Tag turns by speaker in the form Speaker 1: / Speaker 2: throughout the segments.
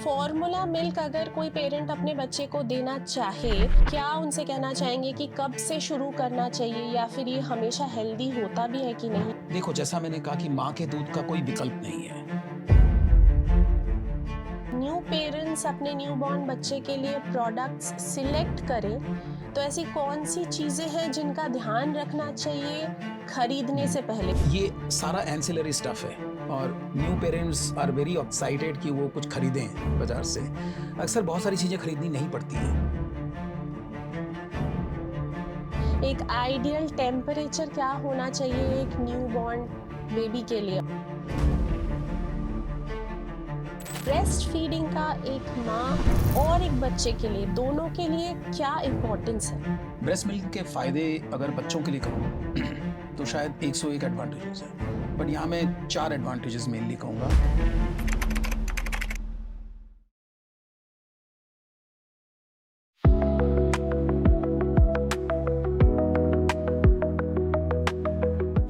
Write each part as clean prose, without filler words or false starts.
Speaker 1: Formula milk अगर कोई parent अपने बच्चे को देना चाहे, क्या उनसे कहना चाहेंगे कि कब से शुरू करना चाहिए या फिर ये हमेशा हेल्दी होता भी है कि नहीं?
Speaker 2: देखो, जैसा मैंने कहा कि माँ के दूध का कोई विकल्प नहीं है।
Speaker 1: न्यू पेरेंट्स अपने न्यूबॉर्न बच्चे के लिए प्रोडक्ट्स सिलेक्ट करें, तो ऐसी कौन सी चीजें हैं जिनका ध्यान रखना चाहिए खरीदने से पहले?
Speaker 2: ये सारा एंसिलरी स्टफ है और new parents are very excited कि वो कुछ खरीदें बाजार से। अक्सर बहुत सारी चीजें खरीदनी नहीं पड़ती हैं।
Speaker 1: एक आइडियल टेम्परेचर क्या होना चाहिए एक न्यूबॉर्न बेबी के लिए? ब्रेस्ट फीडिंग का एक माँ और एक बच्चे के लिए, दोनों के लिए क्या इम्पोर्टेंस है?
Speaker 2: ब्रेस्ट मिल्क के फायदे अगर बच्चों के लिए कहूँ तो शायद 101 एडवांटेजेस हैं, बट यहाँ मैं 4 एडवांटेजेस मेनली कहूँगा।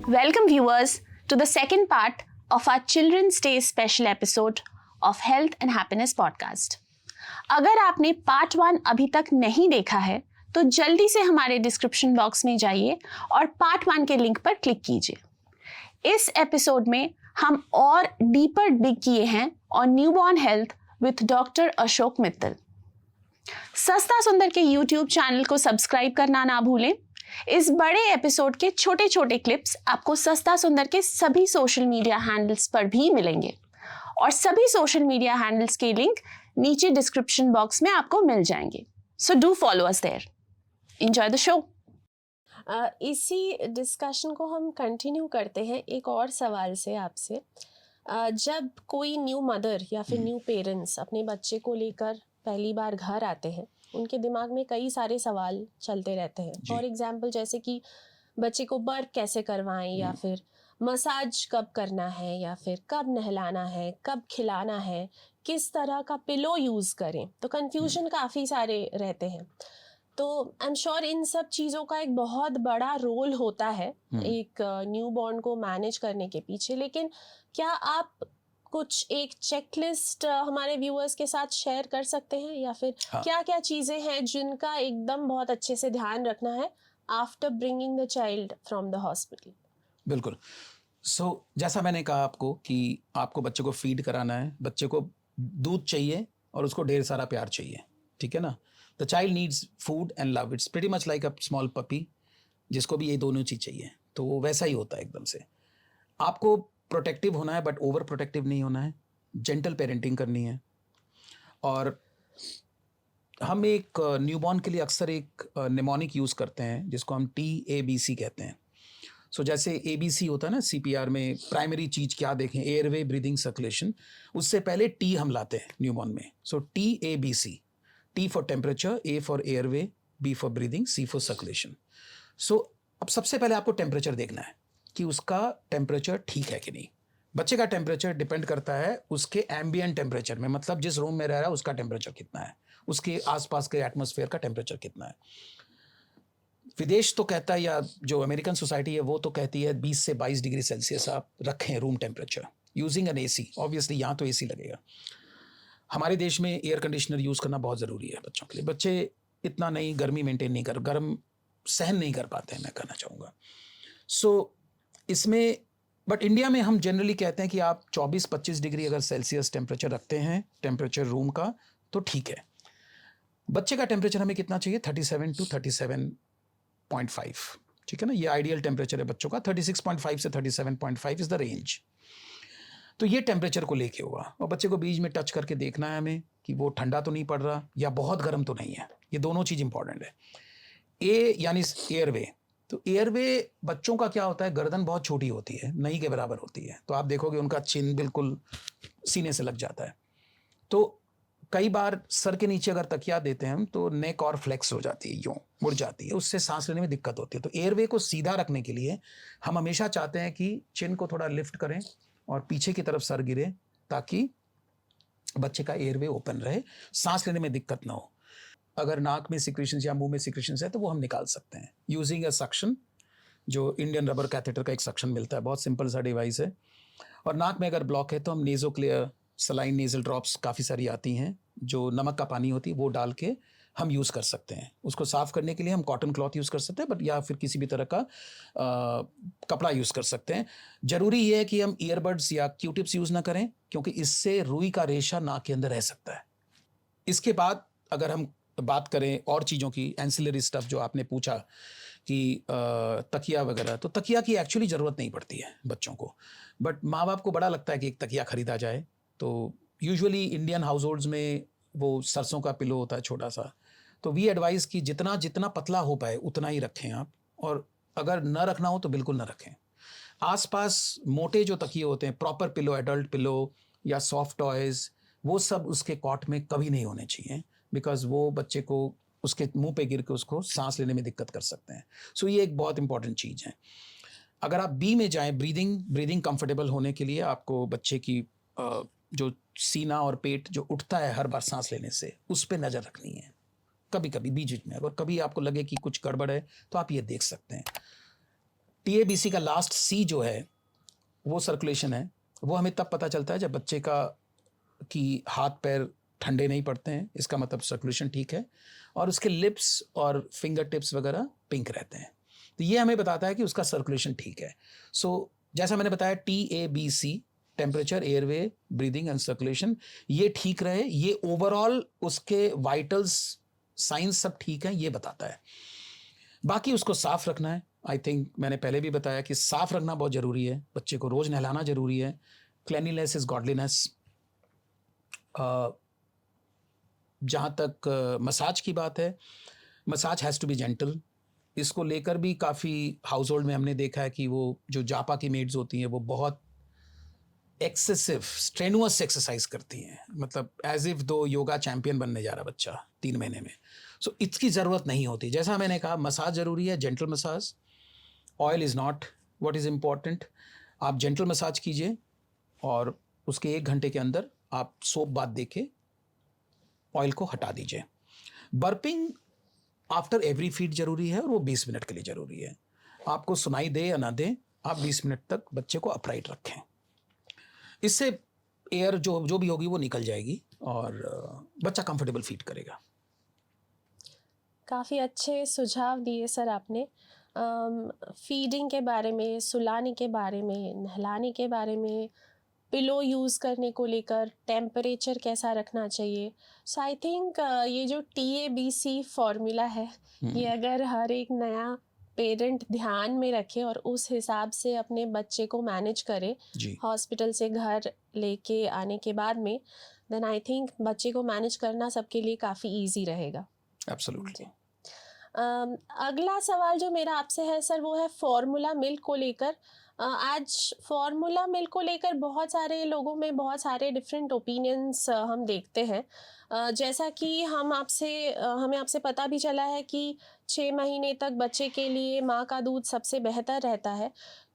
Speaker 3: Welcome viewers to the second part of our Children's Day special episode of Health and Happiness podcast. अगर आपने पार्ट 1 अभी तक नहीं देखा है तो जल्दी से हमारे डिस्क्रिप्शन बॉक्स में जाइए और पार्ट 1 के लिंक पर क्लिक कीजिए। इस एपिसोड में हम और डीपर डिग किए हैं on newborn health with doctor Ashok Mittal. सस्ता सुंदर के यूट्यूब चैनल को सब्सक्राइब करना ना भूलें। इस बड़े एपिसोड के छोटे छोटे क्लिप्स आपको सस्ता सुंदर के सभी सोशल मीडिया हैंडल्स पर भी मिलेंगे और सभी सोशल मीडिया हैंडल्स के लिंक नीचे डिस्क्रिप्शन बॉक्स में आपको मिल जाएंगे। So do follow us there. Enjoy the show.
Speaker 1: इसी डिस्कशन को हम कंटिन्यू करते हैं एक और सवाल से आपसे। जब कोई न्यू मदर या फिर न्यू पेरेंट्स अपने बच्चे को लेकर पहली बार घर आते हैं, उनके दिमाग में कई सारे सवाल चलते रहते हैं। फॉर एग्जाम्पल जैसे कि बच्चे को बर्प कैसे करवाएं, या फिर मसाज कब करना है, या फिर कब नहलाना है, कब खिलाना है, किस तरह का पिलो यूज़ करें। तो कन्फ्यूजन काफ़ी सारे रहते हैं। तो आई एम श्योर इन सब चीज़ों का एक बहुत बड़ा रोल होता है एक न्यूबॉर्न को मैनेज करने के पीछे। लेकिन क्या आप कुछ एक चेकलिस्ट हमारे व्यूअर्स के साथ शेयर कर सकते हैं, या फिर क्या क्या चीज़ें हैं जिनका एकदम बहुत अच्छे से ध्यान रखना है after bringing the child from the hospital?
Speaker 2: बिल्कुल। जैसा मैंने कहा आपको कि आपको बच्चे को फीड कराना है, बच्चे को दूध चाहिए और उसको ढेर सारा प्यार चाहिए, ठीक है ना। The child needs food and love. It's pretty much like a small puppy, जिसको भी ये दोनों चीज़ चाहिए। तो वो वैसा ही होता है एकदम से। आपको प्रोटेक्टिव होना है बट ओवर प्रोटेक्टिव नहीं होना है। जेंटल पेरेंटिंग करनी है। और हम एक न्यूबॉर्न के लिए अक्सर एक निमोनिक यूज़ करते हैं जिसको हम TABC कहते हैं। जैसे ABC होता है ना CPR में, प्राइमरी चीज़ क्या देखें, एयरवे, ब्रीदिंग, सर्कुलेशन। उससे पहले T हम लाते हैं न्यूबॉर्न में। TABC, T for temperature, A for airway, B for breathing, C for circulation. अब सबसे पहले आपको टेम्परेचर देखना है कि उसका टेम्परेचर ठीक है कि नहीं। बच्चे का टेम्परेचर डिपेंड करता है उसके एम्बिएंट टेम्परेचर में, मतलब जिस रूम में रह रहा है उसका टेम्परेचर कितना है, उसके आसपास के एटमॉस्फेयर का टेम्परेचर कितना है। विदेश तो कहता है, या जो अमेरिकन सोसाइटी है वो तो कहती है 20 से 22 डिग्री सेल्सियस आप रखें room temperature using an AC। Obviously यहाँ तो AC लगेगा। हमारे देश में एयर कंडीशनर यूज़ करना बहुत ज़रूरी है बच्चों के लिए। बच्चे इतना नहीं गर्मी मेंटेन नहीं कर, गर्म सहन नहीं कर पाते हैं, मैं कहना चाहूँगा। इसमें बट इंडिया में हम जनरली कहते हैं कि आप 24-25 डिग्री अगर सेल्सियस टेम्परेचर रखते हैं, टेम्परेचर रूम का, तो ठीक है। बच्चे का टेम्परेचर हमें कितना चाहिए? 37 to 37.5, ठीक है ना। ये आइडियल टेम्परेचर है बच्चों का। 36.5 से 37.5 इज द रेंज। तो ये टेम्परेचर को लेके होगा, और बच्चे को बीच में टच करके देखना है हमें कि वो ठंडा तो नहीं पड़ रहा या बहुत गर्म तो नहीं है। ये दोनों चीज़ इंपॉर्टेंट है। ए यानी एयरवे। तो एयरवे बच्चों का क्या होता है, गर्दन बहुत छोटी होती है, नई के बराबर होती है। तो आप देखोगे उनका चिन बिल्कुल सीने से लग जाता है। तो कई बार सर के नीचे अगर तकिया देते हैं हम तो नेक और फ्लेक्स हो जाती है, यूं मुड़ जाती है, उससे सांस लेने में दिक्कत होती है। तो एयरवे को सीधा रखने के लिए हम हमेशा चाहते हैं कि चिन को थोड़ा लिफ्ट करें और पीछे की तरफ सर गिरे, ताकि बच्चे का एयरवे ओपन रहे, सांस लेने में दिक्कत ना हो। अगर नाक में सिक्रेशंस या मुंह में सिक्रेशंस है तो वो हम निकाल सकते हैं यूजिंग अ सक्शन, जो इंडियन रबर कैथेटर का एक सक्शन मिलता है, बहुत सिंपल सा डिवाइस है। और नाक में अगर ब्लॉक है तो हम नेजोक्लियर सलाइन नेजल ड्रॉप्स काफ़ी सारी आती हैं, जो नमक का पानी होती है वो डाल के हम यूज़ कर सकते हैं। उसको साफ़ करने के लिए हम कॉटन क्लॉथ यूज़ कर सकते हैं, बट या फिर किसी भी तरह का कपड़ा यूज़ कर सकते हैं। ज़रूरी ये है कि हम ईयरबड्स या क्यूटिप्स यूज़ ना करें, क्योंकि इससे रुई का रेशा नाक के अंदर रह सकता है। इसके बाद अगर हम बात करें और चीज़ों की, एंसिलरी स्टफ़ जो आपने पूछा कि तकिया वगैरह, तो तकिया की एक्चुअली ज़रूरत नहीं पड़ती है बच्चों को, बट माँ बाप को बड़ा लगता है कि एक तकिया ख़रीदा जाए। तो यूजुअली इंडियन हाउस होल्ड्स में वो सरसों का पिलो होता है छोटा सा, तो वी एडवाइस कि जितना जितना पतला हो पाए उतना ही रखें आप, और अगर न रखना हो तो बिल्कुल न रखें। आसपास मोटे जो तकिए होते हैं, प्रॉपर पिलो, एडल्ट पिलो या सॉफ्ट टॉयज़, वो सब उसके कॉट में कभी नहीं होने चाहिए, बिकॉज वो बच्चे को उसके मुंह पे गिर के उसको सांस लेने में दिक्कत कर सकते हैं। सो ये एक बहुत इंपॉर्टेंट चीज़ है। अगर आप बी में जाएं, ब्रीदिंग कंफर्टेबल होने के लिए आपको बच्चे की जो सीना और पेट जो उठता है हर बार सांस लेने से, उस पर नज़र रखनी है। कभी कभी बीच में अगर कभी आपको लगे कि कुछ गड़बड़ है तो आप ये देख सकते हैं। TABC का लास्ट C जो है वो सर्कुलेशन है। वो हमें तब पता चलता है जब बच्चे की हाथ पैर ठंडे नहीं पड़ते हैं, इसका मतलब सर्कुलेशन ठीक है, और उसके लिप्स और फिंगर टिप्स वगैरह पिंक रहते हैं, तो ये हमें बताता है कि उसका सर्कुलेशन ठीक है। सो जैसा मैंने बताया, TABC, temperature, airway, breathing and circulation, ये ठीक रहे, ये ओवरऑल उसके वाइटल्स साइंस सब ठीक है, ये बताता है। बाकी उसको साफ रखना है। आई थिंक मैंने पहले भी बताया कि साफ रखना बहुत ज़रूरी है, बच्चे को रोज़ नहलाना ज़रूरी है। Cleanliness is godliness. जहाँ तक मसाज की बात है, massage has to be gentle. इसको लेकर भी काफ़ी हाउस होल्ड में हमने देखा है कि वो जो जापा की मेड्स होती हैं वो बहुत एक्सेसिव स्ट्रेनुअस एक्सरसाइज करती हैं, मतलब एज इफ दो योगा चैंपियन बनने जा रहा बच्चा 3 महीने में। सो इसकी ज़रूरत नहीं होती। जैसा मैंने कहा, मसाज ज़रूरी है, gentle massage. Oil is not what is important. आप जेंटल मसाज कीजिए और उसके 1 घंटे के अंदर आप सोप बाथ दे के ऑयल को हटा दीजिए। बर्पिंग आफ्टर एवरी फीड ज़रूरी है, और वो 20 मिनट के लिए ज़रूरी है। आपको सुनाई दे या ना दे, आप 20 मिनट तक बच्चे को अपराइट रखें। इससे एयर जो भी होगी वो निकल जाएगी और बच्चा कंफर्टेबल फीड करेगा।
Speaker 1: काफ़ी अच्छे सुझाव दिए सर आपने। फीडिंग के बारे में, सुलाने के बारे में, नहलाने के बारे में, पिलो यूज़ करने को लेकर, टेम्परेचर कैसा रखना चाहिए। सो आई थिंक ये जो TABC फॉर्मूला है, ये अगर हर एक नया पेरेंट ध्यान में रखे और उस हिसाब से अपने बच्चे को मैनेज करे
Speaker 2: जी,
Speaker 1: हॉस्पिटल से घर लेके आने के बाद में, देन आई थिंक बच्चे को मैनेज करना सबके लिए काफ़ी ईजी रहेगा।
Speaker 2: एब्सोल्युटली।
Speaker 1: अगला सवाल जो मेरा आपसे है सर, वो है फार्मूला मिल्क को लेकर। आज फार्मूला मिल्क को लेकर बहुत सारे लोगों में बहुत सारे डिफरेंट ओपिनियंस हम देखते हैं। जैसा कि हमें आपसे पता भी चला है कि 6 महीने तक बच्चे के लिए माँ का दूध सबसे बेहतर रहता है।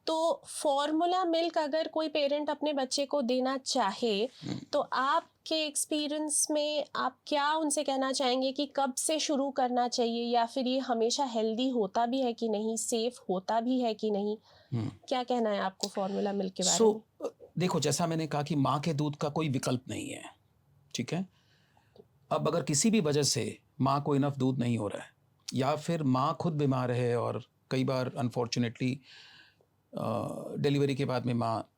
Speaker 1: तो फार्मूला मिल्क अगर कोई पेरेंट अपने बच्चे को देना चाहे, तो आपके एक्सपीरियंस में आप क्या उनसे कहना चाहेंगे कि कब से शुरू करना चाहिए, या फिर ये हमेशा हेल्दी होता भी है कि नहीं, सेफ होता भी है कि नहीं? क्या कहना है आपको फार्मूला मिल्क के बारे में?
Speaker 2: देखो, जैसा मैंने कहा कि माँ के दूध का कोई विकल्प नहीं है, ठीक है। अब अगर किसी भी वजह से माँ को इनफ दूध नहीं हो रहा है, या फिर माँ खुद बीमार है, और कई बार अनफॉर्चुनेटली डिलीवरी के बाद में माँ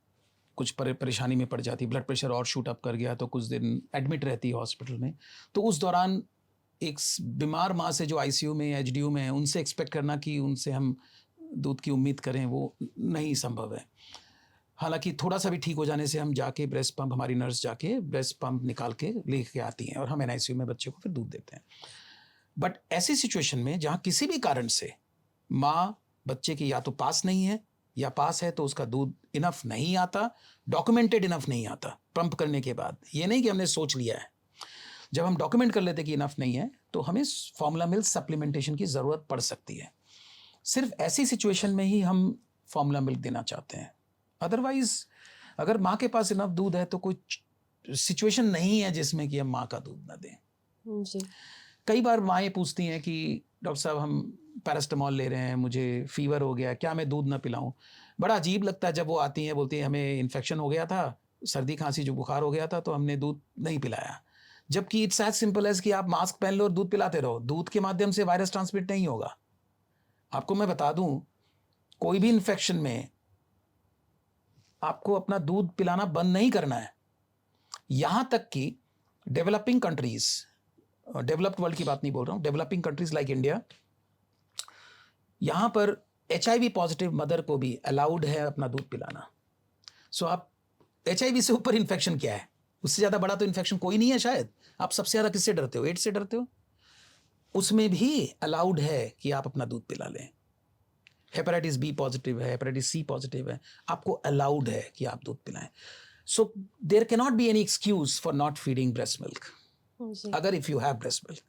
Speaker 2: कुछ परेशानी में पड़ जाती, ब्लड प्रेशर और शूट अप कर गया तो कुछ दिन एडमिट रहती है हॉस्पिटल में, तो उस दौरान एक बीमार माँ से जो ICU में, HDU में है, उनसे एक्सपेक्ट करना कि उनसे हम दूध की उम्मीद करें, वो नहीं संभव है। हालांकि थोड़ा सा भी ठीक हो जाने से हम जाके ब्रेस्ट पंप, हमारी नर्स जाके ब्रेस्ट पंप निकाल के लेके आती हैं और हम NICU में बच्चे को फिर दूध देते हैं। बट ऐसी सिचुएशन में जहाँ किसी भी कारण से माँ बच्चे की या तो पास नहीं है, या पास है तो उसका दूध इनफ नहीं आता, डॉक्यूमेंटेड इनफ नहीं आता पंप करने के बाद, ये नहीं कि हमने सोच लिया है, जब हम डॉक्यूमेंट कर लेते कि इनफ नहीं है तो हमें फार्मूला मिल्क सप्लीमेंटेशन की ज़रूरत पड़ सकती है। सिर्फ ऐसी सिचुएशन में ही हम फार्मूला मिल्क देना चाहते हैं। अदरवाइज अगर माँ के पास इनफ दूध है तो कोई सिचुएशन नहीं है जिसमें कि हम माँ का दूध ना दें।
Speaker 1: जी।
Speaker 2: कई बार माएँ पूछती हैं कि डॉक्टर साहब हम पैरास्टामॉल ले रहे हैं, मुझे फीवर हो गया, क्या मैं दूध ना पिलाऊं? बड़ा अजीब लगता है जब वो आती हैं, बोलती हैं हमें इन्फेक्शन हो गया था, सर्दी खांसी जो बुखार हो गया था तो हमने दूध नहीं पिलाया, जबकि इट्स एज सिंपल एज कि आप मास्क पहन लो और दूध पिलाते रहो, दूध के माध्यम से वायरस ट्रांसमिट नहीं होगा। आपको मैं बता दूं, कोई भी इन्फेक्शन में आपको अपना दूध पिलाना बंद नहीं करना है। यहां तक कि डेवलपिंग कंट्रीज, डेवलप्ड वर्ल्ड की बात नहीं बोल रहा हूं, डेवलपिंग कंट्रीज लाइक इंडिया, यहां पर HIV पॉजिटिव मदर को भी अलाउड है अपना दूध पिलाना। सो आप HIV से ऊपर इन्फेक्शन क्या है? उससे ज्यादा बड़ा तो इन्फेक्शन कोई नहीं है शायद। आप सबसे ज्यादा किससे डरते हो? एड्स से डरते हो। उसमें भी अलाउड है कि आप अपना दूध पिला लें। हेपेटाइटिस B पॉजिटिव है, हेपेटाइटिस C पॉजिटिव है, आपको अलाउड है कि आप दूध पिलाएं। So there can not be any excuse for not feeding breast milk
Speaker 1: जी,
Speaker 2: अगर if you have breast milk.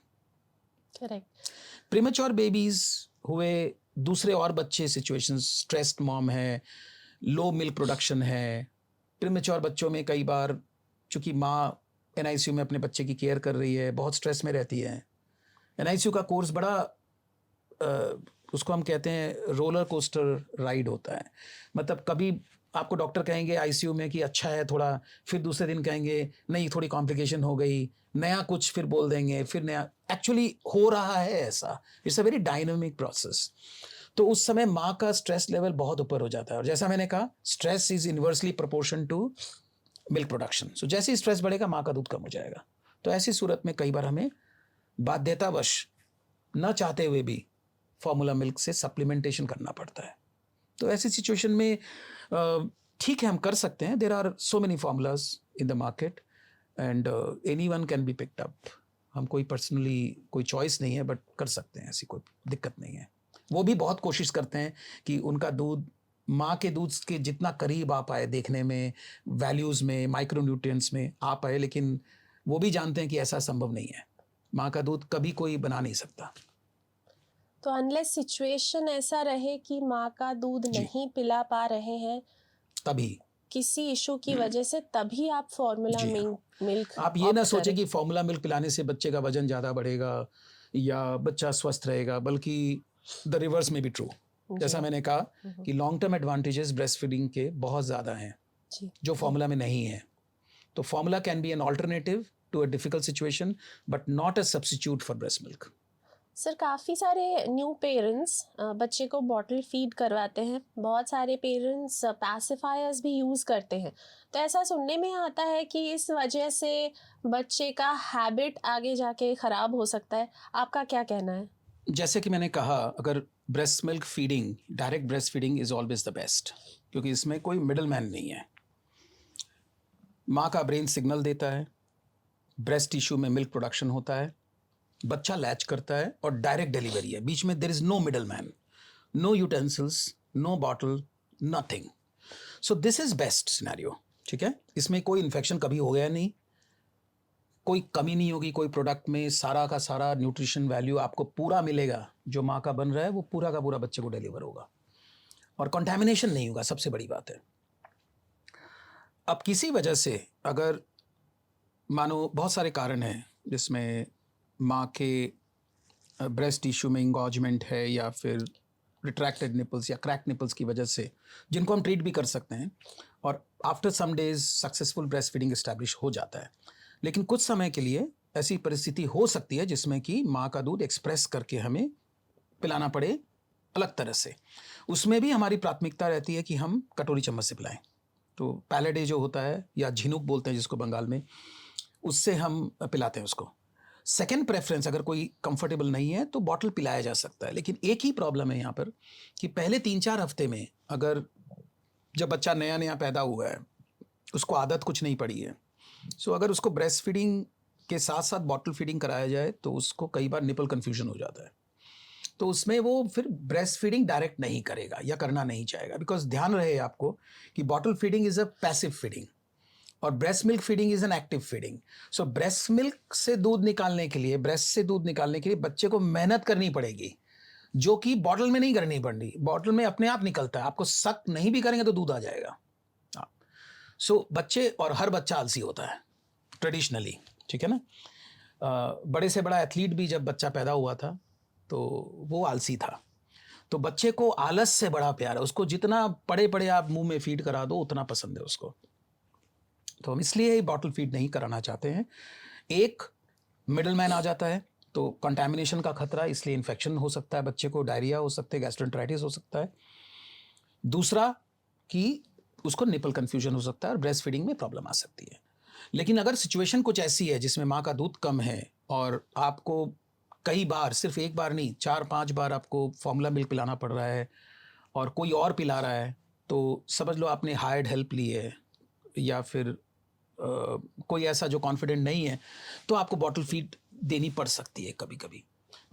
Speaker 1: Correct.
Speaker 2: Premature babies हुए, दूसरे और बच्चे सिचुएशंस, स्ट्रेस्ड मॉम है, लो मिल्क प्रोडक्शन है, प्रीमेच्योर बच्चों में कई बार चूंकि माँ NICU में अपने बच्चे की केयर कर रही है, बहुत स्ट्रेस में रहती है। NICU का कोर्स बड़ा उसको हम कहते हैं रोलर कोस्टर राइड होता है। मतलब कभी आपको डॉक्टर कहेंगे ICU में कि अच्छा है थोड़ा, फिर दूसरे दिन कहेंगे नहीं थोड़ी कॉम्प्लिकेशन हो गई, नया कुछ फिर बोल देंगे, फिर नया। एक्चुअली हो रहा है ऐसा, it's a very dynamic process. तो उस समय माँ का स्ट्रेस लेवल बहुत ऊपर हो जाता है, और जैसा मैंने कहा stress is inversely proportion to milk production. So जैसे ही स्ट्रेस बढ़ेगा माँ का दूध कम हो जाएगा। तो ऐसी सूरत में कई बार हमें बाध्यतावश न चाहते हुए भी फॉर्मूला मिल्क से सप्लीमेंटेशन करना पड़ता है। तो ऐसी सिचुएशन में ठीक है हम कर सकते हैं। There are so many formulas in the market and anyone can be picked up. हम कोई पर्सनली कोई चॉइस नहीं है, बट कर सकते हैं, ऐसी कोई दिक्कत नहीं है। वो भी बहुत कोशिश करते हैं कि उनका दूध माँ के दूध के जितना करीब आ पाए, देखने में, वैल्यूज़ में, माइक्रोन्यूट्रिएंट्स में आ पाए, लेकिन वो भी जानते हैं कि ऐसा संभव नहीं है। माँ का दूध कभी कोई बना नहीं सकता।
Speaker 1: तो अनलेस सिचुएशन ऐसा रहे कि माँ का दूध
Speaker 2: जी।
Speaker 1: नहीं पिला पा रहे हैं
Speaker 2: तभी
Speaker 1: किसी इशू की वजह से, तभी आप फॉर्मूला
Speaker 2: जी हाँ।
Speaker 1: मिल्क
Speaker 2: आप ये ना
Speaker 1: opt
Speaker 2: सोचें
Speaker 1: करें।
Speaker 2: कि फॉर्मूला मिल्क पिलाने से बच्चे का वजन ज़्यादा बढ़ेगा या बच्चा स्वस्थ रहेगा, बल्कि द रिवर्स में भी ट्रू। जैसा
Speaker 1: जी,
Speaker 2: मैंने कहा कि long term advantages breast feeding के बहुत ज़्यादा हैं
Speaker 1: जी,
Speaker 2: जो फॉर्मूला में नहीं है। तो formula can be an alternative to a difficult situation but not a substitute for breast milk.
Speaker 1: Sir काफ़ी सारे न्यू पेरेंट्स बच्चे को बॉटल फीड करवाते हैं, बहुत सारे पेरेंट्स पैसिफायर्स भी यूज़ करते हैं। तो ऐसा सुनने में आता है कि इस वजह से बच्चे का हैबिट आगे जाके ख़राब हो सकता है। आपका क्या कहना है?
Speaker 2: जैसे कि मैंने कहा, अगर breast milk feeding, direct breast feeding is always the best, क्योंकि इसमें कोई मिडल मैन नहीं है। माँ का ब्रेन सिग्नल देता है, ब्रेस्ट टिश्यू में मिल्क प्रोडक्शन होता है, बच्चा लैच करता है और डायरेक्ट डिलीवरी है। बीच में there is no middle man, no utensils, no bottle, nothing. So this is best scenario. ठीक है, इसमें कोई इन्फेक्शन कभी हो गया नहीं, कोई कमी नहीं होगी कोई प्रोडक्ट में, सारा का सारा न्यूट्रिशन वैल्यू आपको पूरा मिलेगा। जो माँ का बन रहा है वो पूरा का पूरा बच्चे को डिलीवर होगा, और कंटेमिनेशन नहीं होगा, सबसे बड़ी बात है। अब किसी वजह से अगर मानो बहुत सारे कारण हैं जिसमें माँ के ब्रेस्ट टिश्यू में इंगॉजमेंट है या फिर रिट्रैक्टेड निपल्स या क्रैक निपल्स की वजह से, जिनको हम ट्रीट भी कर सकते हैं, और after some days successful breast feeding establish हो जाता है। लेकिन कुछ समय के लिए ऐसी परिस्थिति हो सकती है जिसमें कि माँ का दूध एक्सप्रेस करके हमें पिलाना पड़े अलग तरह से। उसमें भी हमारी प्राथमिकता रहती है कि हम कटोरी चम्मच से पिलाएं। तो पैलेडे जो होता है, या झिनुक बोलते हैं जिसको बंगाल में, उससे हम पिलाते हैं उसको। सेकेंड प्रेफरेंस, अगर कोई कंफर्टेबल नहीं है तो बॉटल पिलाया जा सकता है। लेकिन एक ही प्रॉब्लम है यहाँ पर कि पहले 3-4 हफ्ते में, अगर जब बच्चा नया नया पैदा हुआ है, उसको आदत कुछ नहीं पड़ी है, सो अगर उसको ब्रेस्ट फीडिंग के साथ साथ बॉटल फीडिंग कराया जाए तो उसको कई बार निपल कन्फ्यूजन हो जाता है। तो उसमें वो फिर ब्रेस्ट फीडिंग डायरेक्ट नहीं करेगा या करना नहीं चाहेगा। बिकॉज ध्यान रहे आपको कि bottle feeding is a passive feeding और breast milk feeding is an active feeding. So breast milk से दूध निकालने के लिए, ब्रेस्ट से दूध निकालने के लिए बच्चे को मेहनत करनी पड़ेगी, जो कि बॉटल में नहीं करनी पड़नी। बॉटल में अपने आप निकलता है, आपको सख्त नहीं भी करेंगे तो दूध आ जाएगा। सो बच्चे, और हर बच्चा आलसी होता है ट्रेडिशनली, ठीक है ना। बड़े से बड़ा एथलीट भी जब बच्चा पैदा हुआ था तो वो आलसी था। तो बच्चे को आलस से बड़ा प्यार है, उसको जितना पड़े पड़े आप मुंह में फीड करा दो उतना पसंद है उसको। तो हम इसलिए बॉटल फीड नहीं कराना चाहते हैं। एक मिडल मैन आ जाता है तो कंटामिनेशन का खतरा, इसलिए इन्फेक्शन हो सकता है, बच्चे को डायरिया हो सकते हैं, गैस्ट्रोएंटेराइटिस हो सकता है। दूसरा कि उसको निपल कन्फ्यूजन हो सकता है और ब्रेस्ट फीडिंग में प्रॉब्लम आ सकती है। लेकिन अगर सिचुएशन कुछ ऐसी है जिसमें माँ का दूध कम है और आपको कई बार, सिर्फ एक बार नहीं 4-5 बार आपको फॉर्मूला मिल्क पिलाना पड़ रहा है और कोई और पिला रहा है, तो समझ लो आपने हायर्ड हेल्प ली है, या फिर कोई ऐसा जो कॉन्फिडेंट नहीं है, तो आपको बॉटल फीड देनी पड़ सकती है कभी कभी।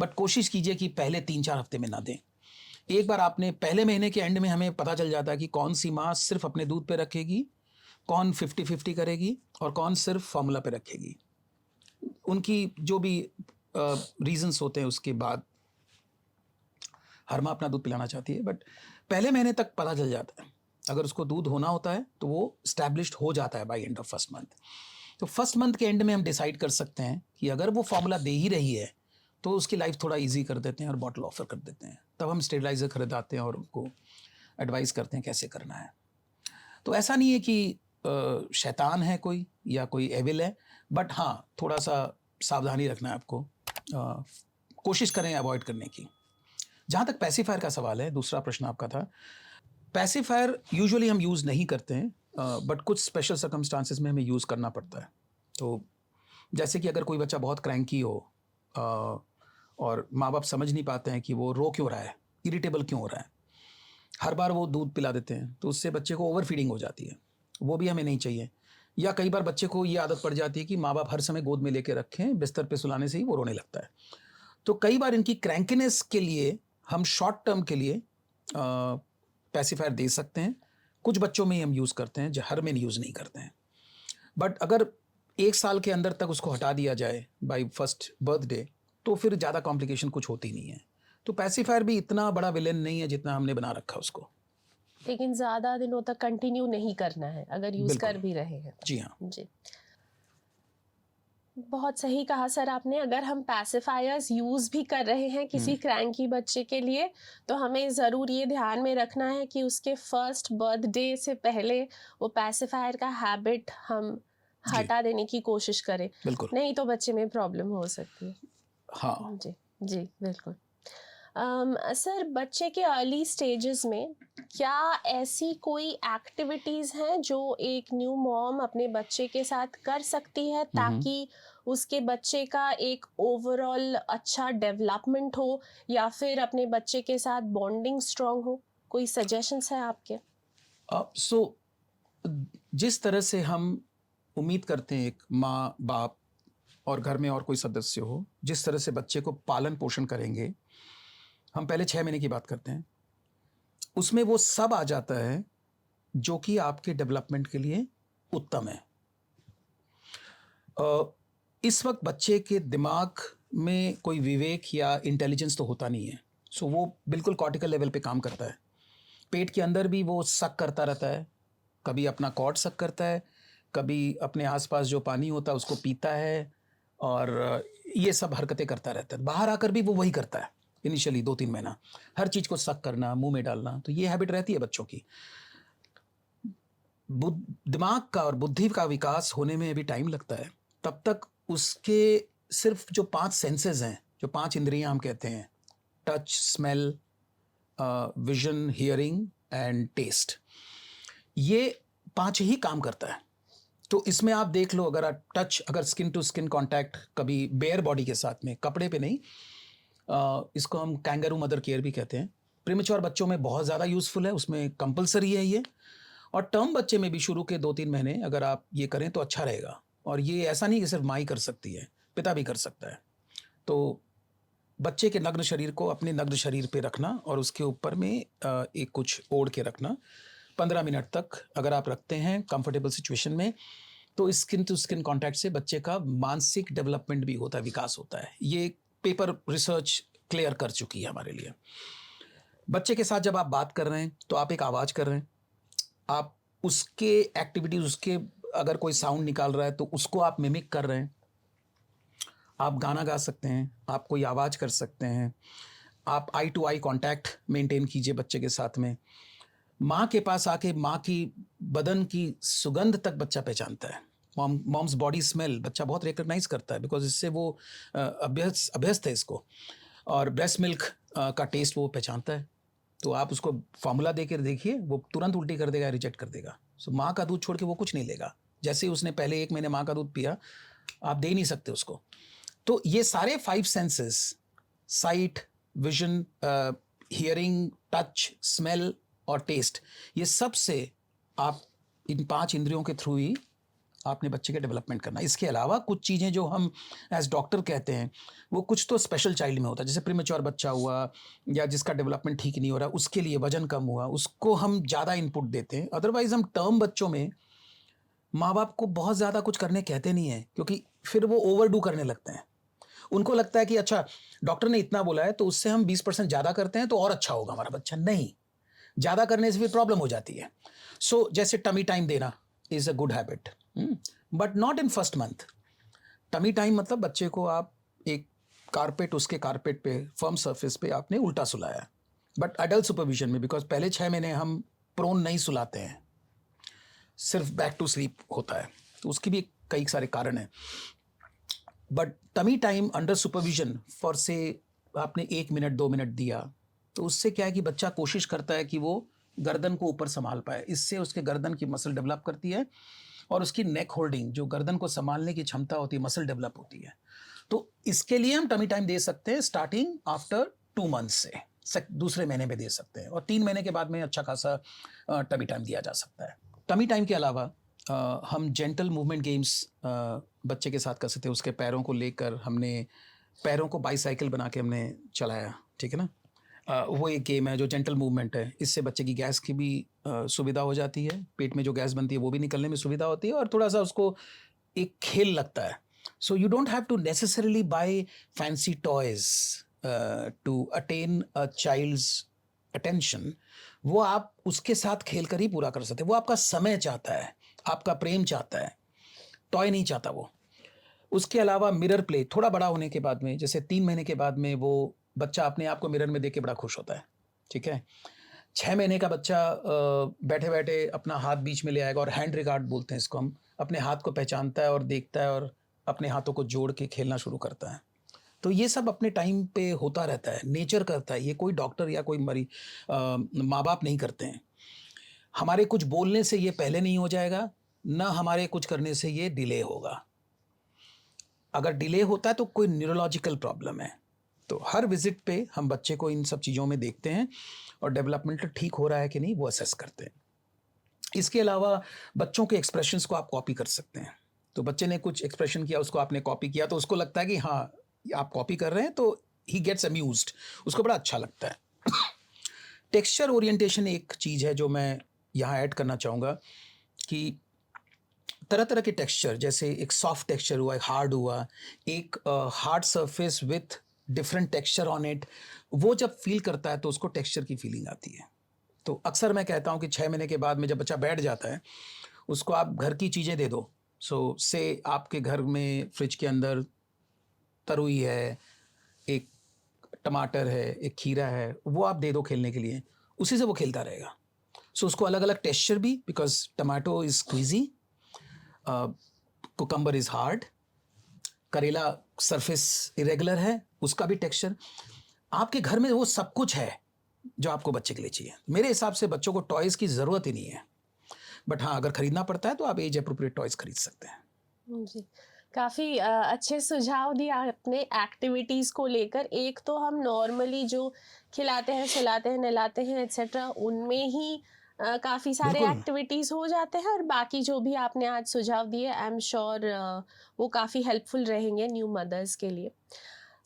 Speaker 2: बट कोशिश कीजिए कि पहले 3-4 हफ्ते में ना दें। एक बार आपने पहले महीने के एंड में हमें पता चल जाता है कि कौन सी माँ सिर्फ अपने दूध पे रखेगी, कौन 50-50 करेगी और कौन सिर्फ फॉर्मूला पे रखेगी। उनकी जो भी रीजंस होते हैं उसके बाद हर माँ अपना दूध पिलाना चाहती है, बट पहले महीने तक पता चल जाता है। अगर उसको दूध होना होता है तो वो स्टैब्लिश्ड हो जाता है by end of first month. तो फर्स्ट मंथ के एंड में हम डिसाइड कर सकते हैं कि अगर वो फॉर्मूला दे ही रही है तो उसकी लाइफ थोड़ा इजी कर देते हैं और बॉटल ऑफर कर देते हैं। तब हम स्टेरिलाइजर खरीदाते हैं और उनको एडवाइस करते हैं कैसे करना है। तो ऐसा नहीं है कि शैतान है कोई या कोई एविल है, बट हाँ थोड़ा सा सावधानी रखना है आपको। कोशिश करें अवॉइड करने की। जहाँ तक पैसिफायर का सवाल है, दूसरा प्रश्न आपका था, पैसिफायर यूजुअली हम यूज़ नहीं करते हैं, बट कुछ स्पेशल सर्कमस्टांसिस में हमें यूज़ करना पड़ता है। तो जैसे कि अगर कोई बच्चा बहुत क्रैंकी हो और माँ बाप समझ नहीं पाते हैं कि वो रो क्यों रहा है, इरिटेबल क्यों हो रहा है, हर बार वो दूध पिला देते हैं, तो उससे बच्चे को ओवर फीडिंग हो जाती है, वो भी हमें नहीं चाहिए। या कई बार बच्चे को ये आदत पड़ जाती है कि माँ बाप हर समय गोद में लेके रखें, बिस्तर पे सुलाने से ही वो रोने लगता है। तो कई बार इनकी क्रैंकीनेस के लिए हम शॉर्ट टर्म के लिए पैसिफायर दे सकते हैं। कुछ बच्चों में ही हम यूज़ करते हैं, जो हर में यूज़ नहीं करते हैं। बट अगर 1 साल के अंदर तक उसको हटा दिया जाए बाय फर्स्ट बर्थडे, तो फिर ज़्यादा कॉम्प्लिकेशन कुछ होती नहीं है। तो पैसिफायर भी इतना बड़ा विलेन नहीं है जितना हमने बना रखा उसको।
Speaker 1: लेकिन ज़्यादा दिनों तक कंटिन्यू नहीं करना है अगर यूज़
Speaker 2: बिल्कुल।
Speaker 1: कर भी रहे हैं तो।
Speaker 2: जी हाँ।
Speaker 1: जी, बहुत सही कहा सर आपने। अगर हम पैसिफायर्स यूज़ भी कर रहे हैं किसी क्रैंकी बच्चे के लिए, तो हमें ज़रूर ये ध्यान में रखना है कि उसके फर्स्ट बर्थडे से पहले वो पैसिफायर का हैबिट हम हटा देने की कोशिश करें,
Speaker 2: बिल्कुल।
Speaker 1: नहीं तो बच्चे में प्रॉब्लम हो सकती है।
Speaker 2: हाँ।
Speaker 1: जी जी बिल्कुल। सर, बच्चे के अर्ली स्टेजेस में क्या ऐसी कोई एक्टिविटीज़ हैं जो एक न्यू मॉम अपने बच्चे के साथ कर सकती है ताकि उसके बच्चे का एक ओवरऑल अच्छा डेवलपमेंट हो या फिर अपने बच्चे के साथ बॉन्डिंग स्ट्रॉन्ग हो? कोई सजेशंस हैं आपके?
Speaker 2: सो जिस तरह से हम उम्मीद करते हैं एक माँ बाप और घर में और कोई सदस्य हो, जिस तरह से बच्चे को पालन पोषण करेंगे, हम पहले 6 महीने की बात करते हैं, उसमें वो सब आ जाता है जो कि आपके डेवलपमेंट के लिए उत्तम है। इस वक्त बच्चे के दिमाग में कोई विवेक या इंटेलिजेंस तो होता नहीं है, सो वो बिल्कुल कॉर्टिकल लेवल पे काम करता है। पेट के अंदर भी वो सक करता रहता है, कभी अपना कॉर्ड सक करता है, कभी अपने आसपास जो पानी होता है उसको पीता है, और ये सब हरकतें करता रहता है। बाहर आकर भी वो वही करता है इनिशियली 2-3 महीना, हर चीज़ को सक करना, मुंह में डालना। तो ये हैबिट रहती है बच्चों की। दिमाग का और बुद्धि का विकास होने में अभी टाइम लगता है। तब तक उसके सिर्फ जो 5 सेंसेस हैं, जो 5 इंद्रियां हम कहते हैं, touch, smell, vision, hearing and taste, ये 5 ही काम करता है। तो इसमें आप देख लो, अगर आप टच, अगर स्किन टू स्किन कांटेक्ट कभी बेयर बॉडी के साथ में, कपड़े पे नहीं, इसको हम कैंगरू मदर केयर भी कहते हैं। प्रीमेच्योर बच्चों में बहुत ज़्यादा यूज़फुल है, उसमें कंपलसरी है ये। और टर्म बच्चे में भी शुरू के 2-3 महीने अगर आप ये करें तो अच्छा रहेगा। और ये ऐसा नहीं कि सिर्फ माँ ही कर सकती है, पिता भी कर सकता है। तो बच्चे के नग्न शरीर को अपने नग्न शरीर पे रखना और उसके ऊपर में एक कुछ ओढ़ के रखना 15 मिनट तक अगर आप रखते हैं कंफर्टेबल सिचुएशन में, तो स्किन टू स्किन कांटेक्ट से बच्चे का मानसिक डेवलपमेंट भी होता है, विकास होता है। ये पेपर रिसर्च क्लियर कर चुकी है हमारे लिए। बच्चे के साथ जब आप बात कर रहे हैं तो आप एक आवाज़ कर रहे हैं, आप उसके एक्टिविटीज़, उसके अगर कोई साउंड निकाल रहा है तो उसको आप मिमिक कर रहे हैं। आप गाना गा सकते हैं, आप कोई आवाज़ कर सकते हैं, आप आई टू आई कांटेक्ट मेंटेन कीजिए बच्चे के साथ में। माँ के पास आके माँ की बदन की सुगंध तक बच्चा पहचानता है। मॉम्स बॉडी स्मेल बच्चा बहुत रिकग्नाइज करता है, बिकॉज इससे वो अभ्यस्त है इसको, और ब्रेस्ट मिल्क का टेस्ट वो पहचानता है। तो आप उसको फार्मूला दे कर देखिए, वो तुरंत उल्टी कर देगा, रिजेक्ट कर देगा। सो माँ का दूध छोड़ के वो कुछ नहीं लेगा। जैसे ही उसने पहले 1 महीने माँ का दूध पिया, आप दे नहीं सकते उसको। तो ये सारे 5 senses, site, vision, hearing, touch, smell और टेस्ट, ये सब से आप इन 5 इंद्रियों के थ्रू ही आपने बच्चे के डेवलपमेंट करना। इसके अलावा कुछ चीज़ें जो हम एज डॉक्टर कहते हैं, वो कुछ तो स्पेशल चाइल्ड में होता है, जैसे प्रीमेच्योर बच्चा हुआ या जिसका डेवलपमेंट ठीक नहीं हो रहा, उसके लिए वजन कम हुआ, उसको हम ज़्यादा इनपुट देते हैं। अदरवाइज हम टर्म बच्चों में माँ बाप को बहुत ज़्यादा कुछ करने कहते नहीं हैं, क्योंकि फिर वो ओवरडू करने लगते हैं। उनको लगता है कि अच्छा डॉक्टर ने इतना बोला है तो उससे हम 20% ज़्यादा करते हैं तो और अच्छा होगा हमारा बच्चा। नहीं, ज़्यादा करने से फिर प्रॉब्लम हो जाती है। सो जैसे टमी टाइम देना is a good habit, but not in first month. Tummy time मतलब बच्चे को आप एक कारपेट, उसके कारपेट पे, फर्म सरफेस पे आपने उल्टा सुलाया, बट अडल्ट सुपरविजन में, बिकॉज पहले 6 महीने हम प्रोन नहीं सुलाते हैं, सिर्फ बैक टू स्लीप होता है, तो उसकी भी कई सारे कारण हैं। But tummy time under supervision for से आपने 1 मिनट 2 मिनट दिया, तो उससे क्या है कि बच्चा कोशिश करता है कि वो गर्दन को ऊपर संभाल पाए। इससे उसके गर्दन की मसल डेवलप करती है और उसकी नेक होल्डिंग, जो गर्दन को संभालने की क्षमता होती है, मसल डेवलप होती है। तो इसके लिए हम टमी टाइम दे सकते हैं स्टार्टिंग आफ्टर 2 मंथ्स से, दूसरे महीने में दे सकते हैं, और 3 महीने के बाद में अच्छा खासा टमी टाइम दिया जा सकता है। टमी टाइम के अलावा हम जेंटल मूवमेंट गेम्स बच्चे के साथ कर सकते हैं। उसके पैरों को लेकर हमने पैरों को बाईसाइकिल बना के हमने चलाया, ठीक है ना। वो एक गेम है जो जेंटल मूवमेंट है। इससे बच्चे की गैस की भी सुविधा हो जाती है, पेट में जो गैस बनती है वो भी निकलने में सुविधा होती है, और थोड़ा सा उसको एक खेल लगता है। So you don't have to necessarily buy fancy toys to attain a child's attention. वो आप उसके साथ खेल कर ही पूरा कर सकते हैं। वो आपका समय चाहता है, आपका प्रेम चाहता है, टॉय नहीं चाहता वो। उसके अलावा मिरर प्ले, थोड़ा बड़ा होने के बाद में, जैसे 3 महीने के बाद में वो बच्चा अपने आप को मिरर में देख के बड़ा खुश होता है, ठीक है। 6 महीने का बच्चा बैठे बैठे अपना हाथ बीच में ले आएगा, और हैंड रिगार्ड बोलते हैं इसको हम, अपने हाथ को पहचानता है और देखता है और अपने हाथों को जोड़ के खेलना शुरू करता है। तो ये सब अपने टाइम पे होता रहता है, नेचर करता है, ये कोई डॉक्टर या कोई माँ बाप नहीं करते हैं। हमारे कुछ बोलने से ये पहले नहीं हो जाएगा, ना हमारे कुछ करने से ये डिले होगा। अगर डिले होता है तो कोई न्यूरोलॉजिकल प्रॉब्लम है। तो हर विजिट पे हम बच्चे को इन सब चीज़ों में देखते हैं और डेवलपमेंट ठीक हो रहा है कि नहीं वो असेस करते हैं। इसके अलावा बच्चों के एक्सप्रेशंस को आप कॉपी कर सकते हैं। तो बच्चे ने कुछ एक्सप्रेशन किया, उसको आपने कॉपी किया, तो उसको लगता है कि हाँ आप कॉपी कर रहे हैं, तो ही गेट्स अम्यूज्ड, उसको बड़ा अच्छा लगता है। टेक्सचर ओरिएंटेशन एक चीज़ है जो मैं यहाँ ऐड करना चाहूँगा, कि तरह तरह के टेक्सचर, जैसे एक सॉफ्ट टेक्सचर हुआ, एक हार्ड हुआ, एक hard surface with different texture on it, वो जब फील करता है तो उसको टेक्सचर की फीलिंग आती है। तो अक्सर मैं कहता हूँ कि 6 महीने के बाद में जब बच्चा बैठ जाता है, उसको आप घर की चीज़ें दे दो। सो से आपके घर में फ्रिज के अंदर तरुई है, एक टमाटर है, एक खीरा है, वो आप दे दो खेलने के लिए, उसी से वो खेलता रहेगा। सो उसको अलग अलग टेक्सचर भी, because tomato is squeezy, cucumber is hard, करेला सरफेस इरेगुलर है, उसका भी टेक्सचर। आपके घर में वो सब कुछ है जो आपको बच्चे के लिए चाहिए। मेरे हिसाब से बच्चों को टॉयज़ की ज़रूरत ही नहीं है, बट हाँ अगर खरीदना पड़ता है तो आप एज अप्रोप्रिएट टॉयज़ खरीद सकते हैं।
Speaker 1: जी, काफ़ी अच्छे सुझाव दिए आपने एक्टिविटीज़ को लेकर। एक तो हम नॉर्मली जो खिलाते हैं, सुलाते हैं, नहलाते हैं एटसेट्रा, उनमें ही काफ़ी सारे
Speaker 2: बिल्कुल।
Speaker 1: एक्टिविटीज़ हो जाते हैं, और बाकी जो भी आपने आज सुझाव दिए आई एम श्योर वो काफ़ी हेल्पफुल रहेंगे न्यू मदर्स के लिए।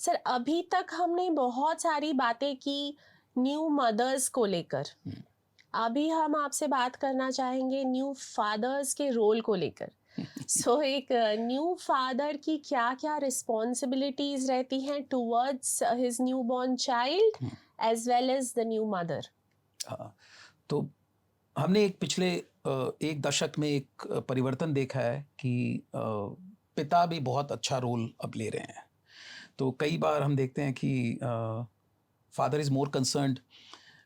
Speaker 1: सर, अभी तक हमने बहुत सारी बातें की न्यू मदर्स को लेकर, अभी हम आपसे बात करना चाहेंगे न्यू फादर्स के रोल को लेकर। सो एक न्यू फादर की क्या क्या रिस्पॉन्सिबिलिटीज रहती हैं towards his newborn child as well as the new mother.
Speaker 2: हाँ, तो हमने एक पिछले 1 दशक में एक परिवर्तन देखा है कि पिता भी बहुत अच्छा रोल अब ले रहे हैं। तो कई बार हम देखते हैं कि फादर इज़ मोर कंसर्न्ड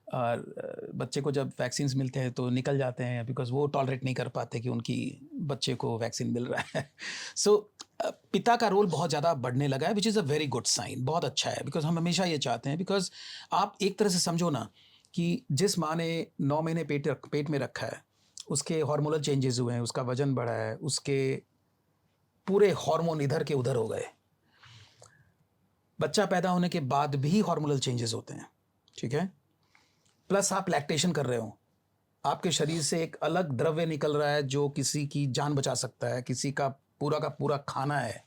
Speaker 2: और बच्चे को जब वैक्सीन मिलते हैं तो निकल जाते हैं बिकॉज वो टॉलरेट नहीं कर पाते कि उनकी बच्चे को वैक्सीन मिल रहा है. सो पिता का रोल बहुत ज़्यादा बढ़ने लगा है which is a very good sign. बहुत अच्छा है बिकॉज हम हमेशा ये चाहते हैं. बिकॉज आप एक तरह से समझो ना कि जिस माँ ने 9 महीने पेट में रखा है, उसके हार्मोनल चेंजेस हुए हैं, उसका वजन बढ़ा है, उसके पूरे हार्मोन इधर के उधर हो गए. बच्चा पैदा होने के बाद भी हार्मोनल चेंजेस होते हैं, ठीक है. प्लस आप लैक्टेशन कर रहे हो, आपके शरीर से एक अलग द्रव्य निकल रहा है जो किसी की जान बचा सकता है, किसी का पूरा खाना है.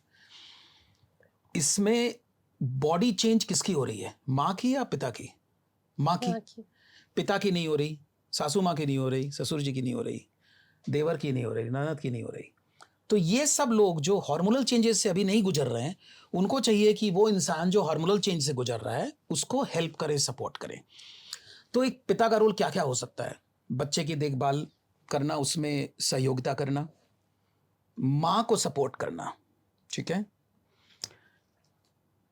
Speaker 2: इसमें बॉडी चेंज किसकी हो रही है, माँ की या पिता की? माँ की. पिता की नहीं हो रही, सासू माँ की नहीं हो रही, ससुर जी की नहीं हो रही, देवर की नहीं हो रही, ननद की नहीं हो रही. तो ये सब लोग जो हार्मोनल चेंजेस से अभी नहीं गुजर रहे हैं, उनको चाहिए कि वो इंसान जो हार्मोनल चेंज से गुजर रहा है उसको हेल्प करे, सपोर्ट करे. तो एक पिता का रोल क्या क्या हो सकता है? बच्चे की देखभाल करना, उसमें सहयोगिता करना, माँ को सपोर्ट करना, ठीक है.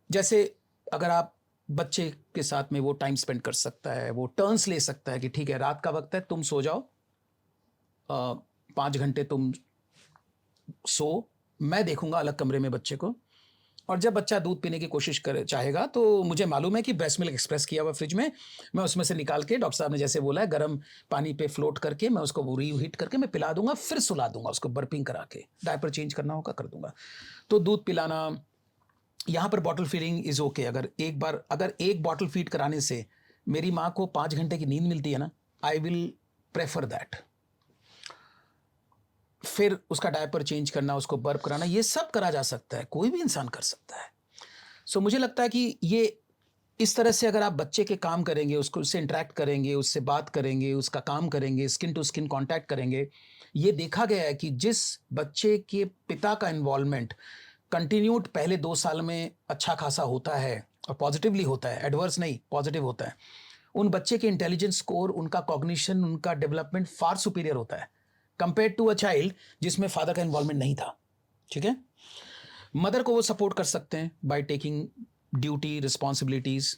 Speaker 2: जैसे अगर आप बच्चे के साथ में वो टाइम स्पेंड कर सकता है, वो टर्न्स ले सकता है कि ठीक है रात का वक्त है, तुम सो जाओ, 5 घंटे तुम सो, मैं देखूंगा अलग कमरे में बच्चे को. और जब बच्चा दूध पीने की कोशिश करे चाहेगा तो मुझे मालूम है कि ब्रेस्ट मिल्क एक्सप्रेस किया हुआ फ्रिज में, मैं उसमें से निकाल के डॉक्टर साहब ने जैसे बोला है गर्म पानी पे फ्लोट करके मैं उसको रीहीट करके मैं पिला दूंगा, फिर सुला दूंगा उसको बर्पिंग करा के, डायपर चेंज करना होगा कर दूंगा. तो दूध पिलाना, यहाँ पर बॉटल फीडिंग इज ओके. अगर एक बॉटल फीड कराने से मेरी माँ को 5 घंटे की नींद मिलती है ना, आई विल प्रेफर दैट. फिर उसका डायपर चेंज करना, उसको बर्प कराना, ये सब करा जा सकता है, कोई भी इंसान कर सकता है. सो मुझे लगता है कि ये इस तरह से अगर आप बच्चे के काम करेंगे, उसको उससे इंटरेक्ट करेंगे, उससे बात करेंगे, उसका काम करेंगे, स्किन टू स्किन कांटेक्ट करेंगे, ये देखा गया है कि जिस बच्चे के पिता का इन्वॉल्वमेंट कंटिन्यूड पहले 2 साल में अच्छा खासा होता है और पॉजिटिवली होता है, एडवर्स नहीं पॉजिटिव होता है, उन बच्चे के इंटेलिजेंस स्कोर, उनका कॉग्निशन, उनका डेवलपमेंट फार सुपीरियर होता है कंपेयर टू अ चाइल्ड जिसमें फादर का इन्वॉल्वमेंट नहीं था, ठीक है. मदर को वो सपोर्ट कर सकते हैं बाय टेकिंग ड्यूटी, रिस्पॉन्सिबिलिटीज.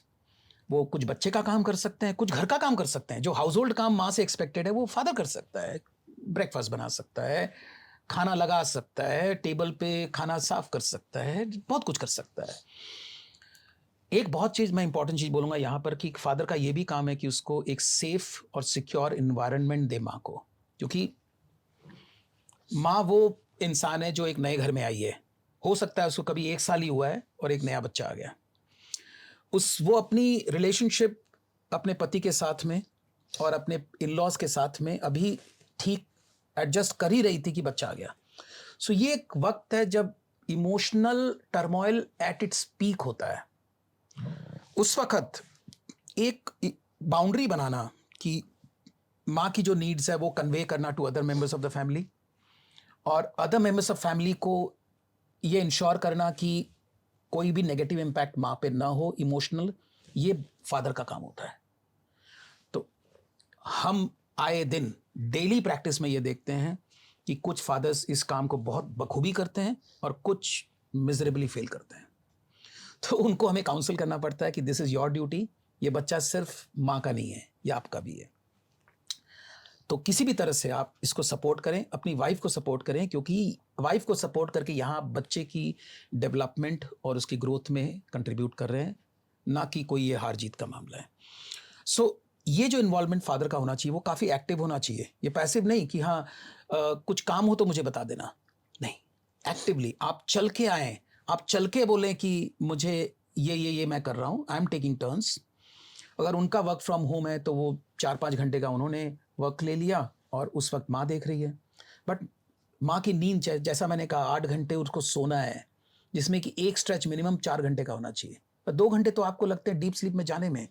Speaker 2: वो कुछ बच्चे का काम कर सकते हैं, कुछ घर का काम कर सकते हैं. जो हाउस होल्ड काम माँ से एक्सपेक्टेड है वो फादर कर सकता है. ब्रेकफास्ट बना सकता है, खाना लगा सकता है, टेबल पे खाना साफ कर सकता है, बहुत कुछ कर सकता है. एक बहुत चीज़ मैं इंपॉर्टेंट चीज़ बोलूँगा यहाँ पर कि फादर का ये भी काम है कि उसको एक सेफ और सिक्योर इन्वायरमेंट दे माँ को, क्योंकि माँ वो इंसान है जो एक नए घर में आई है. हो सकता है उसको कभी 1 साल ही हुआ है और एक नया बच्चा आ गया. वो अपनी रिलेशनशिप अपने पति के साथ में और अपने इन-लॉज के साथ में अभी ठीक एडजस्ट कर ही रही थी कि बच्चा आ गया. सो ये एक वक्त है जब emotional turmoil at its peak होता है. उस वक्त एक बाउंड्री बनाना कि माँ की जो नीड्स है वो कन्वे करना to other members of the family, और अदर मेंबर्स ऑफ फैमिली को ये इंश्योर करना कि कोई भी नेगेटिव इम्पैक्ट माँ पे ना हो इमोशनल, ये फादर का काम होता है. तो हम आए दिन डेली प्रैक्टिस में ये देखते हैं कि कुछ फादर्स इस काम को बहुत बखूबी करते हैं और कुछ मिजरेबली फेल करते हैं. तो उनको हमें काउंसिल करना पड़ता है कि दिस इज योर ड्यूटी, ये बच्चा सिर्फ माँ का नहीं है, ये आपका भी है. तो किसी भी तरह से आप इसको सपोर्ट करें, अपनी वाइफ को सपोर्ट करें, क्योंकि वाइफ को सपोर्ट करके यहाँ बच्चे की डेवलपमेंट और उसकी ग्रोथ में कंट्रीब्यूट कर रहे हैं, ना कि कोई ये हार जीत का मामला है. सो ये जो इन्वॉल्वमेंट फादर का होना चाहिए वो काफ़ी एक्टिव होना चाहिए. ये पैसिव नहीं कि हाँ कुछ काम हो तो मुझे बता देना, नहीं, एक्टिवली आप चल के आएँ, आप चल के बोलें कि मुझे ये मैं कर रहा हूँ, आई एम टेकिंग टर्न्स. अगर उनका वर्क फ्रॉम होम है तो वो 4-5 घंटे का उन्होंने वर्क ले लिया और उस वक्त माँ देख रही है. बट माँ की नींद, जैसा मैंने कहा, 8 घंटे उसको सोना है, जिसमें कि एक स्ट्रेच मिनिमम 4 घंटे का होना चाहिए. पर 2 घंटे तो आपको लगते हैं डीप स्लीप में जाने में.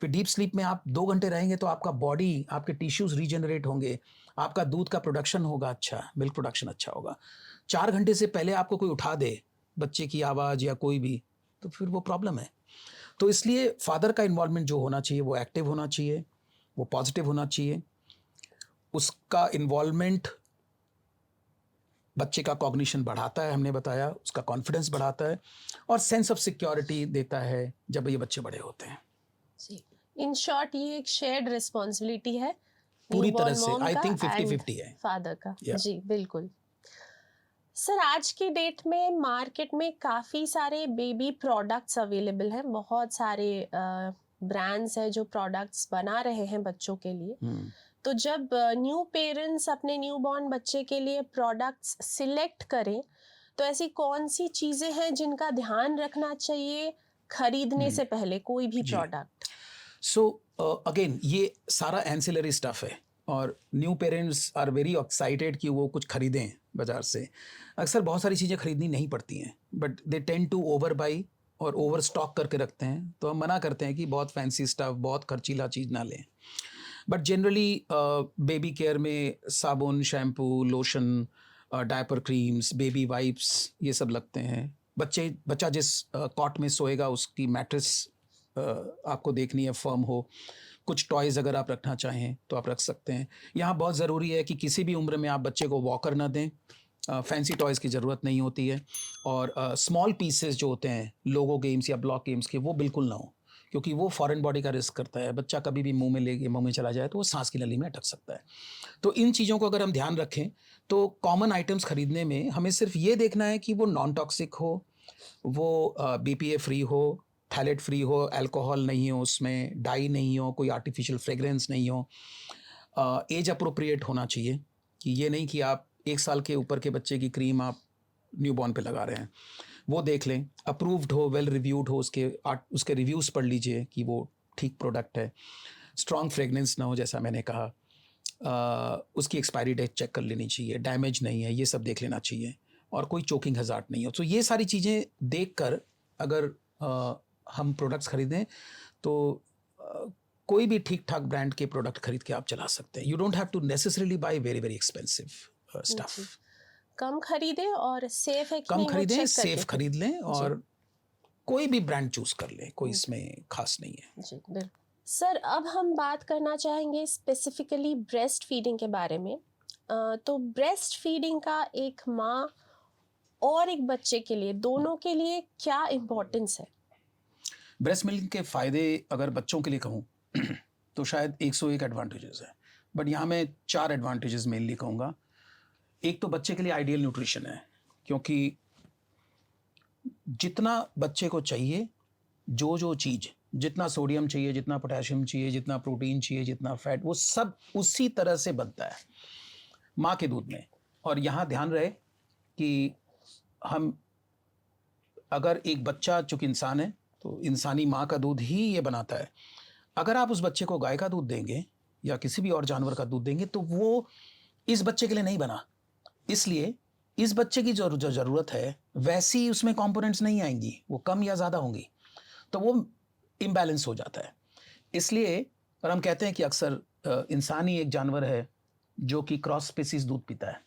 Speaker 2: फिर डीप स्लीप में आप 2 घंटे रहेंगे तो आपका बॉडी, आपके टिश्यूज रीजनरेट होंगे, आपका दूध का प्रोडक्शन होगा अच्छा, मिल्क प्रोडक्शन अच्छा होगा. 4 घंटे से पहले आपको कोई उठा दे, बच्चे की आवाज़ या कोई भी, तो फिर वो प्रॉब्लम है. तो इसलिए फादर का इन्वॉल्वमेंट जो होना चाहिए वो एक्टिव होना चाहिए, वो पॉजिटिव होना चाहिए. उसका इन्वॉल्वमेंट बच्चे का कॉग्निशन बढ़ाता है, हमने बताया, उसका कॉन्फिडेंस बढ़ाता है और सेंस ऑफ सिक्योरिटी देता है जब ये बच्चे बड़े होते हैं.
Speaker 1: जी, इन शॉर्ट ये एक शेयर्ड रिस्पॉन्सिबिलिटी है
Speaker 2: पूरी तरह
Speaker 1: newborn
Speaker 2: से
Speaker 1: mom
Speaker 2: आई
Speaker 1: का
Speaker 2: थिंक 50-50
Speaker 1: and
Speaker 2: है।
Speaker 1: फादर का।
Speaker 2: Yeah.
Speaker 1: जी बिल्कुल। सर आज की डेट में मार्केट में काफ़ी सारे बेबी प्रोडक्ट्स अवेलेबल हैं, बहुत सारे ब्रांड्स हैं जो प्रोडक्ट्स बना रहे हैं बच्चों के लिए। तो जब न्यू पेरेंट्स अपने न्यूबॉर्न बच्चे के लिए प्रोडक्ट्स सिलेक्ट करें तो ऐसी कौन सी चीज़ें हैं जिनका ध्यान रखना चाहिए खरीदने से पहले कोई भी
Speaker 2: जी।
Speaker 1: प्रोडक्ट?
Speaker 2: सो अगेन ये सारा एंसिलरी स्टफ है और new parents are very excited कि वो कुछ खरीदें बाजार से। अक्सर बहुत सारी चीज़ें खरीदनी नहीं पड़ती हैं but they tend to over buy और ओवर स्टॉक करके रखते हैं, तो हम मना करते हैं कि बहुत फैंसी स्टफ, बहुत खर्चीला चीज़ ना लें। बट जनरली बेबी केयर में साबुन, shampoo, lotion, diaper creams, baby wipes ये सब लगते हैं। बच्चा जिस कॉट में सोएगा उसकी मैट्रेस आपको देखनी है फर्म हो। कुछ टॉयज़ अगर आप रखना चाहें तो आप रख सकते हैं। यहाँ बहुत ज़रूरी है कि किसी भी उम्र में आप बच्चे को वॉकर ना दें, फैंसी टॉयज़ की ज़रूरत नहीं होती है। और स्मॉल पीसेस जो होते हैं लोगो गेम्स या ब्लॉक गेम्स के वो बिल्कुल ना हो, क्योंकि वो फॉरेन बॉडी का रिस्क करता है। बच्चा कभी भी मुंह में लेके मुंह में चला जाए तो वो सांस की नली में अटक सकता है। तो इन चीज़ों को अगर हम ध्यान रखें तो कॉमन आइटम्स खरीदने में हमें सिर्फ ये देखना है कि वो नॉन टॉक्सिक हो, वो BPA फ्री हो, थैलेट फ्री हो, अल्कोहल नहीं हो उसमें, डाई नहीं हो, कोई आर्टिफिशियल फ्रेगरेंस नहीं हो, एज अप्रोप्रिएट होना चाहिए कि ये नहीं कि आप 1 साल के ऊपर के बच्चे की क्रीम आप न्यूबॉर्न पे लगा रहे हैं। वो देख लें, अप्रूव्ड हो, वेल रिव्यूड हो, उसके रिव्यूज़ पढ़ लीजिए कि वो ठीक प्रोडक्ट है। स्ट्रॉन्ग फ्रेगनेंस ना हो जैसा मैंने कहा, उसकी एक्सपायरी डेट चेक कर लेनी चाहिए, डैमेज नहीं है ये सब देख लेना चाहिए, और कोई चोकिंग हज़ार्ड नहीं हो। तो ये सारी चीज़ें देखकर अगर हम प्रोडक्ट्स खरीदें तो कोई भी ठीक ठाक ब्रांड के प्रोडक्ट खरीद के आप चला सकते हैं। You don't have to necessarily buy very very expensive stuff.
Speaker 1: कम खरीदें और सेफ है कि
Speaker 2: कम
Speaker 1: नहीं वो
Speaker 2: खरीदें,
Speaker 1: check
Speaker 2: सेफ
Speaker 1: करके
Speaker 2: खरीद लें और कोई भी ब्रांड चूज कर लें, कोई इसमें खास नहीं है।
Speaker 1: जी बिल्कुल। सर अब हम बात करना चाहेंगे स्पेसिफिकली ब्रेस्ट फीडिंग के बारे में। तो ब्रेस्ट फीडिंग का एक माँ और एक बच्चे के लिए, दोनों के लिए क्या इम्पोर्टेंस है?
Speaker 2: ब्रेस्ट मिल्क के फ़ायदे अगर बच्चों के लिए कहूँ तो शायद 101 एडवांटेजेस है, बट यहाँ मैं 4 एडवांटेजेस मेनली कहूँगा। एक तो बच्चे के लिए आइडियल न्यूट्रिशन है, क्योंकि जितना बच्चे को चाहिए, जो चीज़, जितना सोडियम चाहिए, जितना पोटेशियम चाहिए, जितना प्रोटीन चाहिए, जितना फैट, वो सब उसी तरह से बनता है माँ के दूध में। और यहाँ ध्यान रहे कि हम अगर एक बच्चा चूँकि इंसान है तो इंसानी माँ का दूध ही ये बनाता है। अगर आप उस बच्चे को गाय का दूध देंगे या किसी भी और जानवर का दूध देंगे तो वो इस बच्चे के लिए नहीं बना। इसलिए इस बच्चे की जो ज़रूरत है वैसी उसमें कंपोनेंट्स नहीं आएंगी, वो कम या ज़्यादा होंगी, तो वो इम्बैलेंस हो जाता है। इसलिए और हम कहते हैं कि अक्सर इंसान ही एक जानवर है जो कि क्रॉस स्पीसीज दूध पीता है,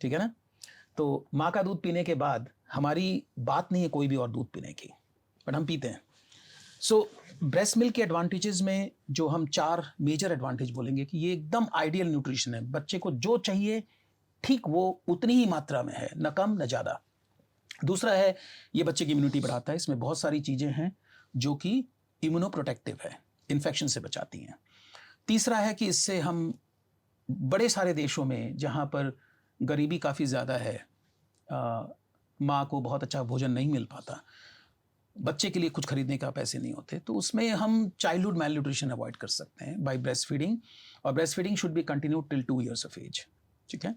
Speaker 2: ठीक है ना। तो माँ का दूध पीने के बाद हमारी बात नहीं है कोई भी और दूध पीने की, बट हम पीते हैं। सो ब्रेस्ट मिल्क के एडवांटेजेस में जो हम 4 मेजर एडवांटेज बोलेंगे कि ये एकदम आइडियल न्यूट्रिशन है। बच्चे को जो चाहिए ठीक वो उतनी ही मात्रा में है, न कम न ज़्यादा। दूसरा है ये बच्चे की इम्यूनिटी बढ़ाता है। इसमें बहुत सारी चीज़ें हैं जो कि इम्यूनोप्रोटेक्टिव है, इन्फेक्शन से बचाती हैं। तीसरा है कि इससे हम बड़े सारे देशों में जहाँ पर गरीबी काफ़ी ज़्यादा है, माँ को बहुत अच्छा भोजन नहीं मिल पाता, बच्चे के लिए कुछ खरीदने का पैसे नहीं होते, तो उसमें हम चाइल्डहुड मैल न्यूट्रिशन अवॉइड कर सकते हैं बाय ब्रेस्ट फीडिंग। और breast feeding should be continued till 2 years of age, ठीक है।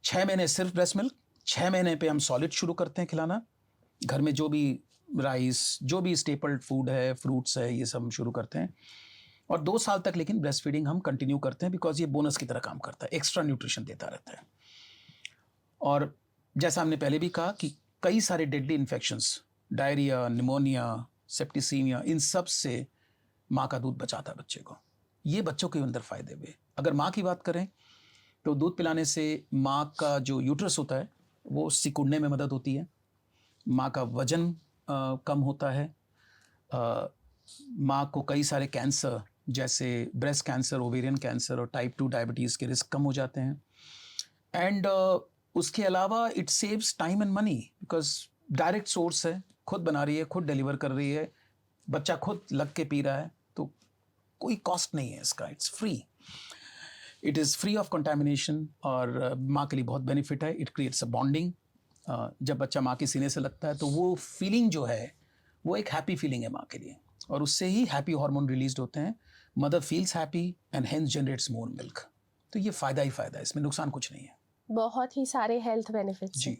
Speaker 2: 6 महीने सिर्फ ब्रेस्ट मिल्क, 6 महीने पे हम सॉलिड शुरू करते हैं खिलाना। घर में जो भी राइस, जो भी स्टेपल्ड फूड है, फ्रूट्स है, ये सब हम शुरू करते हैं। और 2 साल तक लेकिन ब्रेस्ट फीडिंग हम कंटिन्यू करते हैं, बिकॉज ये बोनस की तरह काम करता है, एक्स्ट्रा न्यूट्रिशन देता रहता है। और जैसा हमने पहले भी कहा कि कई सारे deadly infections, diarrhoea, pneumonia, septicaemia, इन सब से माँ का दूध बचाता है बच्चे को। ये बच्चों के अंदर फ़ायदे हुए। अगर माँ की बात करें तो दूध पिलाने से माँ का जो यूट्रस होता है वो सिकुड़ने में मदद होती है, माँ का वजन कम होता है, माँ को कई सारे कैंसर जैसे ब्रेस्ट कैंसर, ओवेरियन कैंसर और टाइप 2 डायबिटीज़ के रिस्क कम हो जाते हैं। एंड उसके अलावा it saves time and money, because direct source है, खुद बना रही है, खुद डिलीवर कर रही है, बच्चा खुद लग के पी रहा है, कोई कॉस्ट नहीं है इसका, it's free, it is free of contamination, और माँ के लिए बहुत बेनिफिट है। It creates a bonding. जब बच्चा माँ के सीने से लगता है तो वो फीलिंग जो है वो एक हैप्पी फीलिंग है माँ के लिए, और उससे ही हैप्पी हार्मोन रिलीज होते हैं। Mother feels happy and hence generates more milk. तो ये फ़ायदा ही फ़ायदा है, इसमें नुकसान कुछ नहीं है।
Speaker 1: बहुत ही सारे हेल्थ बेनिफिट्स
Speaker 2: जी।
Speaker 1: हैं।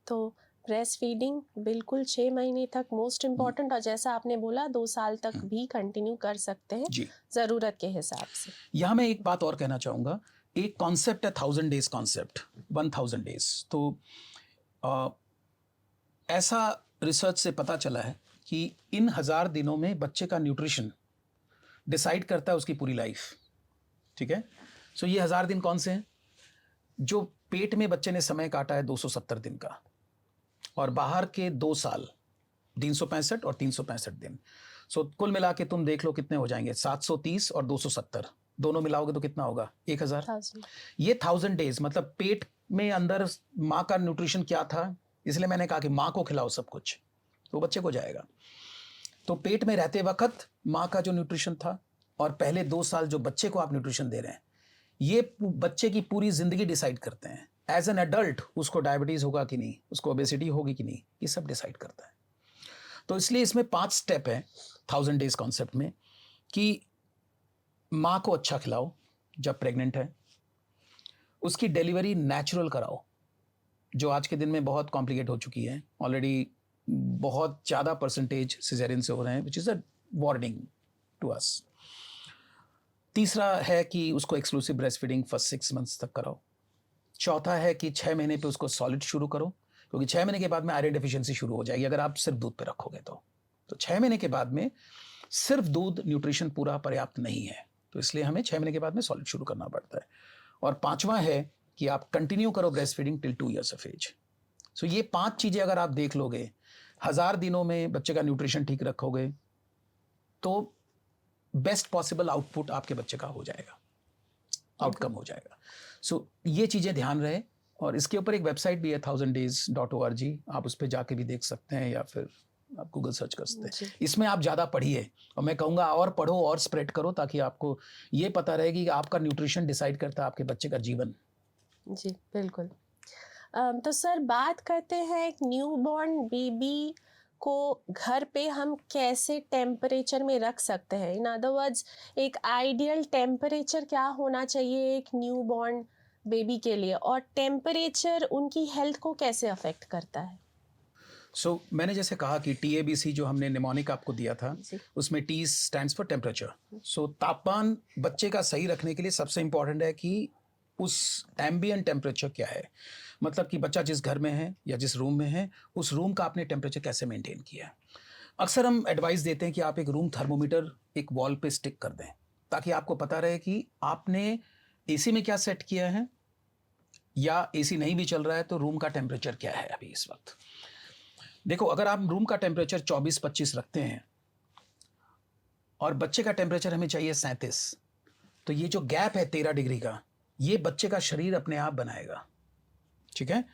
Speaker 1: तो ब्रेस्ट फीडिंग बिल्कुल 6 महीने तक मोस्ट इम्पॉर्टेंट, और जैसा आपने बोला 2 साल तक भी कंटिन्यू कर सकते हैं
Speaker 2: जी।
Speaker 1: ज़रूरत के हिसाब से।
Speaker 2: यहाँ मैं एक बात और कहना चाहूँगा। एक कॉन्सेप्ट है 1000 डेज कॉन्सेप्ट, 1000 डेज। तो ऐसा रिसर्च से पता चला है कि इन 1000 दिनों में बच्चे का न्यूट्रिशन डिसाइड करता है उसकी पूरी लाइफ। ठीक है। सो ये 1000 दिन कौन से हैं? जो पेट में बच्चे ने समय काटा है 270 दिन का, और बाहर के 2 साल 365 और 365 दिन। सो कुल मिला के तुम देख लो कितने हो जाएंगे, 730 और 270, दोनों मिलाओगे तो कितना होगा? 1000।
Speaker 1: 1000।
Speaker 2: ये 1000 डेज मतलब पेट में अंदर माँ का न्यूट्रिशन क्या था, इसलिए मैंने कहा कि माँ को खिलाओ सब कुछ, तो बच्चे को जाएगा। तो पेट में रहते वक्त माँ का जो न्यूट्रिशन था, और पहले 2 साल जो बच्चे को आप न्यूट्रिशन दे रहे हैं, ये बच्चे की पूरी जिंदगी डिसाइड करते हैं। एज एन एडल्ट उसको डायबिटीज होगा कि नहीं, उसको ओबेसिटी होगी कि नहीं, ये सब डिसाइड करता है। तो इसलिए इसमें 5 स्टेप है 1000 डेज कॉन्सेप्ट में, कि माँ को अच्छा खिलाओ जब प्रेग्नेंट है, उसकी डिलीवरी नेचुरल कराओ, जो आज के दिन में बहुत कॉम्प्लिकेट हो चुकी है ऑलरेडी। बहुत ज़्यादा परसेंटेज सिजेरियन से हो रहे हैं, which is a warning to us. तीसरा है कि उसको exclusive breast feeding first 6 months तक कराओ। चौथा है कि 6 महीने पे उसको सॉलिड शुरू करो, क्योंकि 6 महीने के बाद में आयरन डेफिशिएंसी शुरू हो जाएगी अगर आप सिर्फ दूध पे रखोगे तो 6 महीने के बाद में सिर्फ दूध न्यूट्रिशन पूरा पर्याप्त नहीं है, तो इसलिए हमें 6 महीने के बाद में सॉलिड शुरू करना पड़ता है। और पांचवा है कि आप कंटिन्यू करो breast feeding till 2 years of age. So ये 5 चीज़ें अगर आप देख लोगे, 1000 दिनों में बच्चे का न्यूट्रिशन ठीक रखोगे, तो बेस्ट पॉसिबल आउटपुट आपके बच्चे का हो जाएगा, आउटकम हो जाएगा। सो ये चीज़ें ध्यान रहे। और इसके ऊपर एक वेबसाइट भी है 1000days.org, आप उस पर जाके भी देख सकते हैं, या फिर आप गूगल सर्च कर सकते हैं। इसमें आप ज़्यादा पढ़िए, और मैं कहूँगा और पढ़ो और स्प्रेड करो, ताकि आपको ये पता रहे कि आपका न्यूट्रिशन डिसाइड करता है आपके बच्चे का जीवन।
Speaker 1: जी बिल्कुल। तो सर बात करते हैं एक न्यूबॉर्न बेबी को घर पे हम कैसे टेम्परेचर में रख सकते हैं। इन अदर वर्ड्स, एक आइडियल टेम्परेचर क्या होना चाहिए एक न्यूबॉर्न बेबी के लिए, और टेम्परेचर उनकी हेल्थ को कैसे अफेक्ट करता है?
Speaker 2: सो मैंने जैसे कहा कि TABC जो हमने निमोनिक आपको दिया था,
Speaker 1: जी।
Speaker 2: उसमें T स्टैंड्स फॉर टेम्परेचर। सो तापमान बच्चे का सही रखने के लिए सबसे इम्पॉर्टेंट है कि उस एम्बिएंट टेम्परेचर क्या है, मतलब कि बच्चा जिस घर में है या जिस रूम में है, उस रूम का आपने टेम्परेचर कैसे मेंटेन किया है। अक्सर हम एडवाइस देते हैं कि आप एक रूम थर्मोमीटर एक वॉल पे स्टिक कर दें, ताकि आपको पता रहे कि आपने AC में क्या सेट किया है, या AC नहीं भी चल रहा है तो रूम का टेम्परेचर क्या है अभी इस वक्त। देखो, अगर आप रूम का टेम्परेचर 24-25 रखते हैं और बच्चे का टेम्परेचर हमें चाहिए 37, तो ये जो गैप है 13 डिग्री का, ये बच्चे का शरीर अपने आप बनाएगा। ठीक है।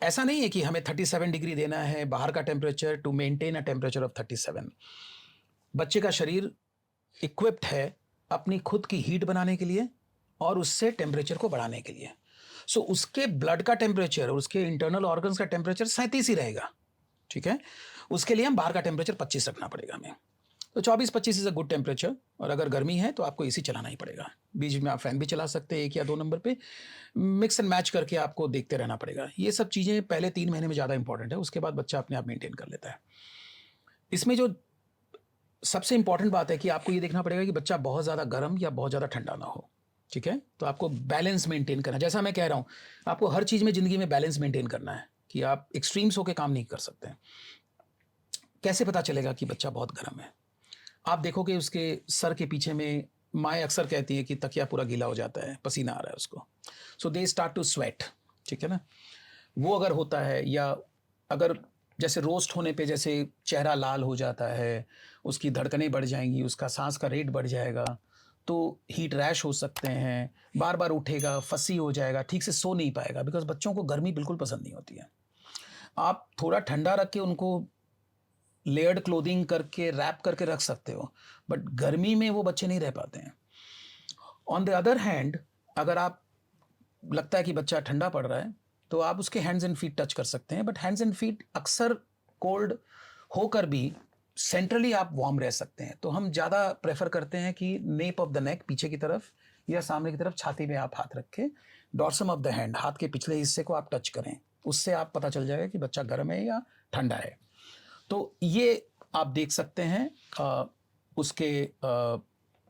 Speaker 2: ऐसा नहीं है कि हमें 37 डिग्री देना है बाहर का temperature to maintain a temperature of 37। बच्चे का शरीर इक्विप्ड है अपनी खुद की हीट बनाने के लिए और उससे टेम्परेचर को बढ़ाने के लिए। सो उसके ब्लड का टेम्परेचर और उसके इंटरनल ऑर्गन्स का टेम्परेचर 37 ही रहेगा। ठीक है। उसके लिए हम बाहर का टेम्परेचर 25 रखना पड़ेगा हमें। तो 24-25 इज अ गुड टेम्परेचर। और अगर गर्मी है तो आपको AC चलाना ही पड़ेगा, बीच में आप फैन भी चला सकते हैं 1 या 2 नंबर पे, मिक्स एंड मैच करके आपको देखते रहना पड़ेगा। ये सब चीज़ें पहले 3 महीने में ज़्यादा इंपॉर्टेंट है, उसके बाद बच्चा अपने आप मेंटेन कर लेता है। इसमें जो सबसे इंपॉर्टेंट बात है कि आपको ये देखना पड़ेगा कि बच्चा बहुत ज़्यादा गर्म या बहुत ज़्यादा ठंडा ना हो। ठीक है। तो आपको बैलेंस मेंटेन करना, जैसा मैं कह रहा हूँ, आपको हर चीज़ में ज़िंदगी में बैलेंस मेंटेन करना है, कि आप एक्सट्रीम्स होकर काम नहीं कर सकते। कैसे पता चलेगा कि बच्चा बहुत गर्म है? आप देखोगे उसके सर के पीछे में, माएँ अक्सर कहती हैं कि तकिया पूरा गीला हो जाता है, पसीना आ रहा है उसको, सो दे स्टार्ट टू स्वेट। ठीक है ना। वो अगर होता है, या अगर जैसे रोस्ट होने पे जैसे चेहरा लाल हो जाता है, उसकी धड़कनें बढ़ जाएंगी, उसका सांस का रेट बढ़ जाएगा, तो हीट रैश हो सकते हैं, बार बार उठेगा, फसी हो जाएगा, ठीक से सो नहीं पाएगा, बिकॉज बच्चों को गर्मी बिल्कुल पसंद नहीं होती है। आप थोड़ा ठंडा रख के उनको लेयर्ड क्लोथिंग करके रैप करके रख सकते हो, बट गर्मी में वो बच्चे नहीं रह पाते हैं. ऑन द अदर हैंड, अगर आप लगता है कि बच्चा ठंडा पड़ रहा है तो आप उसके हैंड्स एंड फीट टच कर सकते हैं, बट हैंड्स एंड फीट अक्सर कोल्ड होकर भी सेंट्रली आप वार्म रह सकते हैं. तो हम ज़्यादा प्रेफर करते हैं कि नेप ऑफ द नेक, पीछे की तरफ या सामने की तरफ छाती में आप हाथ रखें, डॉर्सम ऑफ द हैंड, हाथ के पिछले हिस्से को आप टच करें. उससे आप पता चल जाएगा कि बच्चा गर्म है या ठंडा है. तो ये आप देख सकते हैं. उसके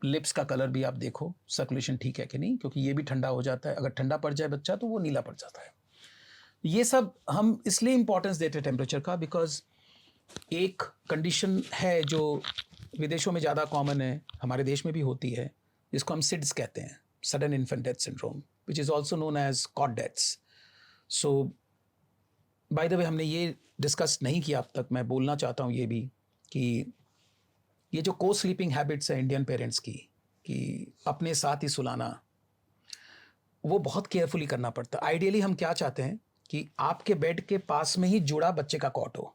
Speaker 2: लिप्स का कलर भी आप देखो, सर्कुलेशन ठीक है कि नहीं, क्योंकि ये भी ठंडा हो जाता है. अगर ठंडा पड़ जाए बच्चा तो वो नीला पड़ जाता है. ये सब हम इसलिए इंपॉर्टेंस देते हैं टेम्परेचर का, बिकॉज एक कंडीशन है जो विदेशों में ज़्यादा कॉमन है, हमारे देश में भी होती है, जिसको हम सिड्स कहते हैं, sudden infant death syndrome, which is also known as cot deaths. So by the way, हमने ये डिस्कस नहीं किया अब तक, मैं बोलना चाहता हूँ ये भी कि ये जो को स्लीपिंग हैबिट्स है इंडियन पेरेंट्स की, कि अपने साथ ही सुलाना, वो बहुत केयरफुली करना पड़ता है. आइडियली हम क्या चाहते हैं कि आपके बेड के पास में ही जुड़ा बच्चे का कॉट हो,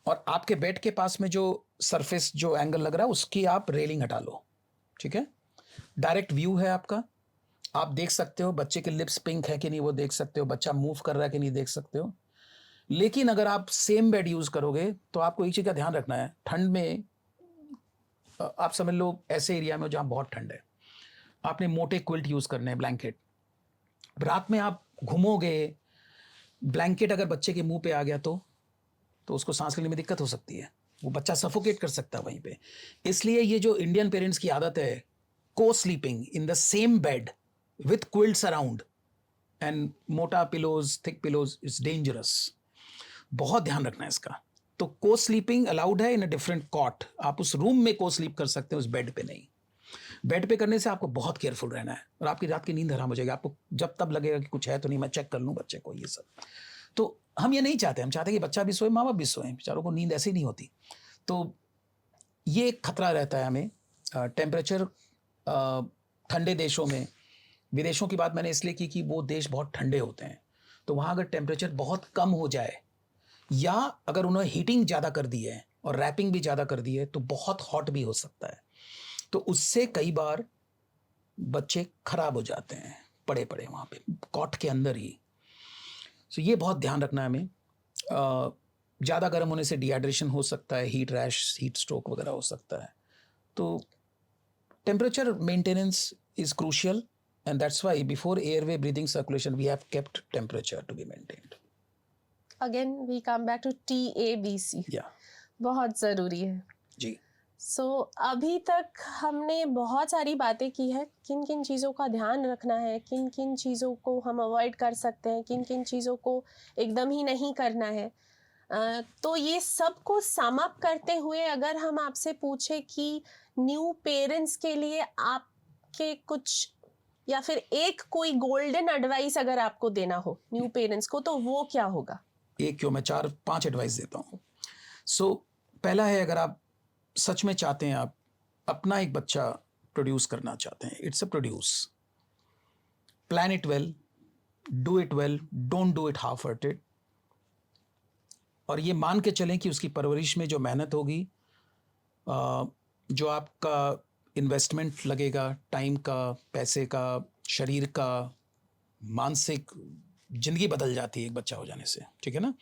Speaker 2: और आपके बेड के पास में जो सरफेस, जो एंगल लग रहा है, उसकी आप रेलिंग हटा लो. ठीक है, डायरेक्ट व्यू है आपका, आप देख सकते हो बच्चे के लिप्स पिंक है कि नहीं वो देख सकते हो, बच्चा मूव कर रहा है कि नहीं देख सकते हो. लेकिन अगर आप सेम बेड यूज़ करोगे तो आपको एक चीज़ का ध्यान रखना है. ठंड में आप समझ लो ऐसे एरिया में जहाँ बहुत ठंड है, आपने मोटे क्विल्ट यूज़ करने हैं, ब्लैंकेट. रात में आप घूमोगे, ब्लैंकेट अगर बच्चे के मुंह पे आ गया तो उसको सांस लेने में दिक्कत हो सकती है, वो बच्चा सफोकेट कर सकता है वहीं पे. इसलिए ये जो इंडियन पेरेंट्स की आदत है, को sleeping in the same bed with quilts around and मोटा pillows, thick pillows, is dangerous. बहुत ध्यान रखना है इसका. तो को स्लीपिंग अलाउड है इन अ डिफरेंट कॉट. आप उस रूम में को स्लीप कर सकते हैं, उस बेड पे नहीं. बेड पे करने से आपको बहुत केयरफुल रहना है, और आपकी रात की नींद हराम हो जाएगी. आपको जब तब लगेगा कि कुछ है तो नहीं, मैं चेक कर लूँ बच्चे को, ये सब. तो हम ये नहीं चाहते. हम चाहते हैं कि बच्चा भी सोए, माँ बाप भी सोए, बेचारों को नींद ऐसे ही नहीं होती. तो ये एक खतरा रहता है हमें. टेम्परेचर ठंडे देशों में, विदेशों की बात मैंने इसलिए की कि वो देश बहुत ठंडे होते हैं, तो वहाँ अगर टेम्परेचर बहुत कम हो जाए, या अगर उन्होंने हीटिंग ज़्यादा कर दी है और रैपिंग भी ज़्यादा कर दी है, तो बहुत हॉट भी हो सकता है. तो उससे कई बार बच्चे खराब हो जाते हैं पड़े पड़े वहाँ पे कॉट के अंदर ही. सो ये बहुत ध्यान रखना है हमें. ज़्यादा गर्म होने से डिहाइड्रेशन हो सकता है, हीट रैश, हीट स्ट्रोक वगैरह हो सकता है. तो temperature maintenance is crucial, and that's why before airway breathing circulation we have kept temperature to be maintained.
Speaker 1: Again we come back to TABC. बहुत ज़रूरी है
Speaker 2: जी.
Speaker 1: सो अभी तक हमने बहुत सारी बातें की है, किन किन चीज़ों का ध्यान रखना है, किन किन चीज़ों को हम अवॉइड कर सकते हैं, किन किन चीज़ों को एकदम ही नहीं करना है. तो ये सब को सम अप करते हुए अगर हम आपसे पूछे कि न्यू पेरेंट्स के लिए आपके कुछ, या फिर एक कोई गोल्डन एडवाइस अगर आपको देना हो न्यू पेरेंट्स को, तो वो क्या होगा?
Speaker 2: एक क्यों, मैं 4-5 एडवाइस देता हूँ. सो पहला है, अगर आप सच में चाहते हैं, आप अपना एक बच्चा प्रोड्यूस करना चाहते हैं, it's a produce, plan it well, do it well, don't do it half hearted. और ये मान के चलें कि उसकी परवरिश में जो मेहनत होगी, जो आपका इन्वेस्टमेंट लगेगा, टाइम का, पैसे का, शरीर का, मानसिक, जिंदगी बदल जाती है एक बच्चा हो जाने से. ठीक है ना.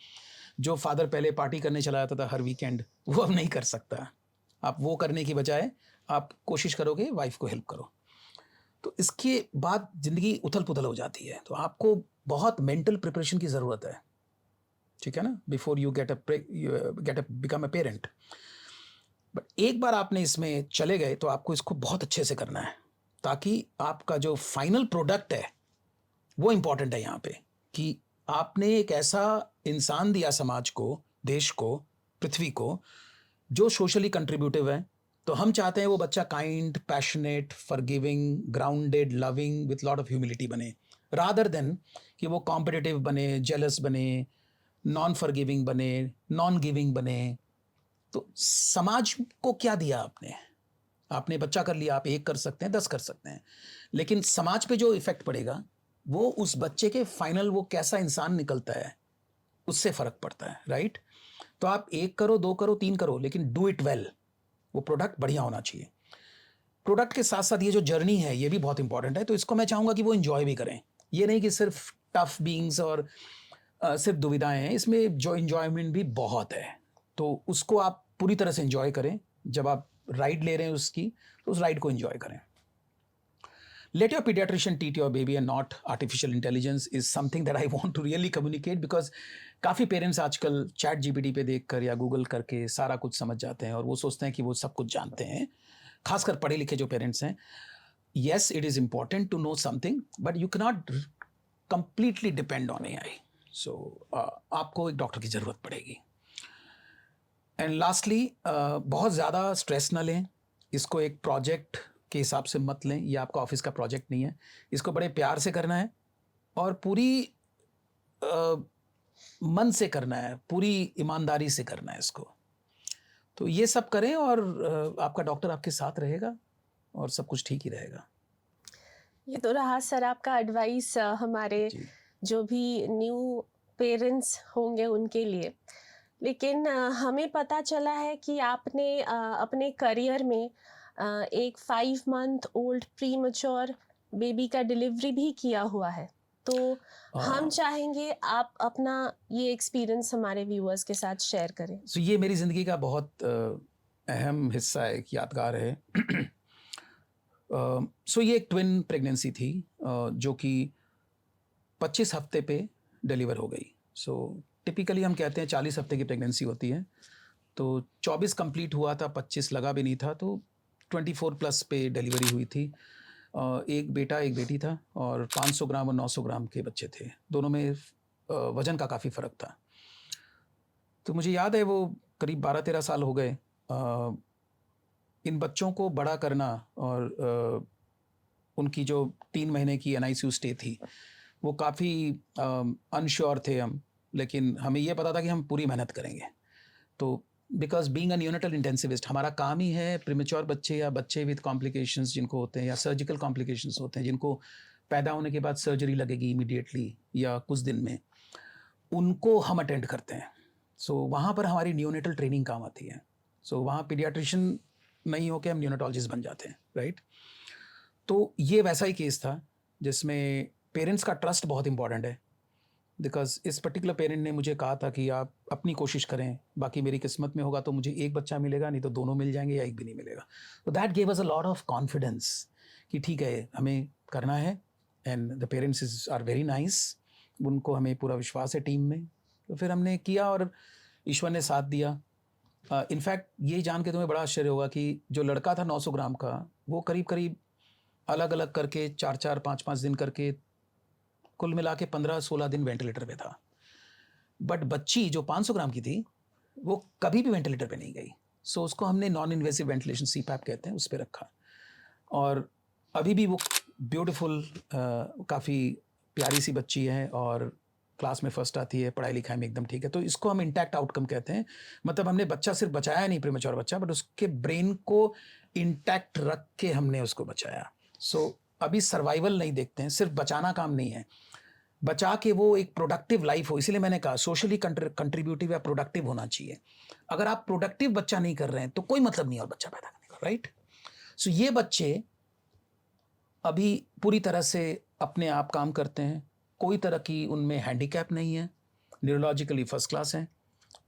Speaker 2: जो फादर पहले पार्टी करने चला जाता था हर वीकेंड, वो अब नहीं कर सकता. आप वो करने की बजाय आप कोशिश करोगे वाइफ को हेल्प करो, तो इसके बाद ज़िंदगी उथल पुथल हो जाती है. तो आपको बहुत मेंटल प्रिपरेशन की ज़रूरत है. ठीक है ना, before you become a parent. But एक बार आपने इसमें चले गए तो आपको इसको बहुत अच्छे से करना है, ताकि आपका जो फाइनल प्रोडक्ट है वो इम्पॉर्टेंट है यहाँ पे, कि आपने एक ऐसा इंसान दिया समाज को, देश को, पृथ्वी को, जो सोशली कंट्रीब्यूटिव है. तो हम चाहते हैं वो बच्चा kind, passionate, forgiving, grounded, loving with lot of humility बने, रादर देन कि वो कॉम्पिटिटिव बने, जेलस बने, नॉन फॉरगिविंग बने, नॉन गिविंग बने. तो समाज को क्या दिया आपने? आपने बच्चा कर लिया, आप 1 कर सकते हैं, 10 कर सकते हैं, लेकिन समाज पे जो इफेक्ट पड़ेगा वो उस बच्चे के फाइनल वो कैसा इंसान निकलता है उससे फर्क पड़ता है. राइट. तो आप 1 करो, 2 करो, 3 करो, लेकिन डू इट वेल। वो प्रोडक्ट बढ़िया होना चाहिए। प्रोडक्ट के साथ साथ ये जो जर्नी है ये भी बहुत इंपॉर्टेंट है, तो इसको मैं चाहूँगा कि वो एंजॉय भी करें। ये नहीं कि सिर्फ टफ बीइंग्स और सिर्फ दुविधाएं हैं, इसमें जो एंजॉयमेंट भी बहुत है, तो उसको आप पूरी तरह से एंजॉय करें। जब आप राइड ले रहे हैं उसकी, तो उस राइड को एंजॉय करें। Let your pediatrician treat your baby and not artificial intelligence is something that I want to really communicate, because काफ़ी पेरेंट्स आजकल चैट जीपीटी पे देखकर या गूगल करके सारा कुछ समझ जाते हैं और वो सोचते हैं कि वो सब कुछ जानते हैं, खासकर पढ़े लिखे जो पेरेंट्स हैं। Yes, it is important to know something, but you cannot completely depend on AI. So आपको एक डॉक्टर की ज़रूरत पड़ेगी। एंड लास्टली, बहुत ज़्यादा स्ट्रेस ना लें, इसको एक प्रोजेक्ट के हिसाब से मत लें, ये आपका ऑफिस का प्रोजेक्ट नहीं है। इसको बड़े प्यार से करना है और पूरी मन से करना है, पूरी ईमानदारी से करना है इसको। तो ये सब करें और आपका डॉक्टर आपके साथ रहेगा और सब कुछ ठीक ही रहेगा।
Speaker 1: ये तो रहा सर आपका एडवाइस हमारे
Speaker 2: जी।
Speaker 1: जो भी न्यू पेरेंट्स होंगे उनके लिए। लेकिन हमें पता चला है कि आपने अपने करियर में एक 5 मंथ ओल्ड प्रीमैच्योर बेबी का डिलीवरी भी किया हुआ है, तो हम चाहेंगे आप अपना ये एक्सपीरियंस हमारे व्यूअर्स के साथ शेयर करें।
Speaker 2: सो ये मेरी ज़िंदगी का बहुत अहम हिस्सा है, एक यादगार है। सो ये एक ट्विन प्रेगनेंसी थी जो कि 25 हफ्ते पे डिलीवर हो गई। सो टिपिकली हम कहते हैं 40 हफ्ते की प्रेगनेंसी होती है, तो 24 कंप्लीट हुआ था, 25 लगा भी नहीं था, तो 24 प्लस पे डिलीवरी हुई थी। एक बेटा एक बेटी था और 500 ग्राम और 900 ग्राम के बच्चे थे, दोनों में वज़न का काफ़ी फ़र्क था। तो मुझे याद है वो करीब 12-13 साल हो गए इन बच्चों को बड़ा करना, और उनकी जो 3 महीने की NICU स्टे थी वो काफ़ी अनश्योर थे हम, लेकिन हमें ये पता था कि हम पूरी मेहनत करेंगे। तो because being a neonatal intensivist, हमारा काम ही है प्रीमेच्योर बच्चे या बच्चे विद कॉम्प्लिकेशंस जिनको होते हैं या सर्जिकल कॉम्प्लिकेशंस होते हैं, जिनको पैदा होने के बाद सर्जरी लगेगी इमीडिएटली या कुछ दिन में, उनको हम अटेंड करते हैं। सो वहाँ पर हमारी न्यूनेटल ट्रेनिंग काम आती है। सो वहाँ पीडियाट्रिशियन नहीं होकर हम न्यूनेटोलॉजिस्ट बन जाते हैं, राइट। तो ये वैसा ही केस था जिसमें पेरेंट्स का ट्रस्ट बहुत इंपॉर्टेंट है, बिकॉज इस पर्टिकुलर पेरेंट ने मुझे कहा था कि आप अपनी कोशिश करें, बाकी मेरी किस्मत में होगा तो मुझे एक बच्चा मिलेगा, नहीं तो दोनों मिल जाएंगे या एक भी नहीं मिलेगा। तो that gave us a lot of confidence कि ठीक है हमें करना है, and the parents are very nice, उनको हमें पूरा विश्वास है टीम में। तो फिर हमने किया और ईश्वर ने साथ दिया। इनफैक्ट ये जान के तुम्हें बड़ा आश्चर्य होगा कि जो लड़का था 900 ग्राम का, वो करीब करीब अलग अलग करके 4-4, 5-5 दिन करके कुल मिला के 15-16 दिन वेंटिलेटर पे था। बट बच्ची जो 500 ग्राम की थी वो कभी भी वेंटिलेटर पे नहीं गई। सो उसको हमने नॉन इन्वेसिव वेंटिलेशन CPAP कहते हैं उस पर रखा, और अभी भी वो ब्यूटीफुल काफ़ी प्यारी सी बच्ची है और क्लास में फर्स्ट आती है, पढ़ाई लिखाई में एकदम ठीक है। तो इसको हम इंटैक्ट आउटकम कहते हैं। मतलब हमने बच्चा सिर्फ बचाया नहीं, प्रीमेच्योर बच्चा, बट उसके ब्रेन को इंटैक्ट रख के हमने उसको बचाया। सो अभी सर्वाइवल नहीं देखते हैं, सिर्फ बचाना काम नहीं है, बचा के वो एक प्रोडक्टिव लाइफ हो। इसीलिए मैंने कहा सोशली कंट्रीब्यूटिव या प्रोडक्टिव होना चाहिए। अगर आप प्रोडक्टिव बच्चा नहीं कर रहे हैं तो कोई मतलब नहीं और बच्चा पैदा करने का, राइट। सो ये बच्चे अभी पूरी तरह से अपने आप काम करते हैं, कोई तरह की उनमें हैंडीकैप नहीं है, न्यूरोलॉजिकली फर्स्ट क्लास हैं,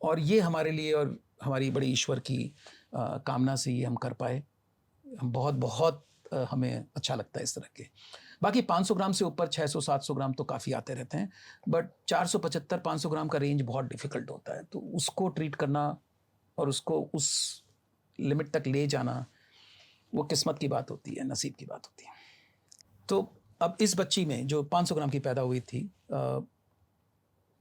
Speaker 2: और ये हमारे लिए और हमारी बड़ी ईश्वर की कामना से ये हम कर पाए। हम बहुत बहुत हमें अच्छा लगता है इस तरह के। बाकी 500 ग्राम से ऊपर 600-700 ग्राम तो काफ़ी आते रहते हैं, बट 475-500 ग्राम का रेंज बहुत डिफ़िकल्ट होता है। तो उसको ट्रीट करना और उसको उस लिमिट तक ले जाना वो किस्मत की बात होती है, नसीब की बात होती है। तो अब इस बच्ची में जो 500 ग्राम की पैदा हुई थी,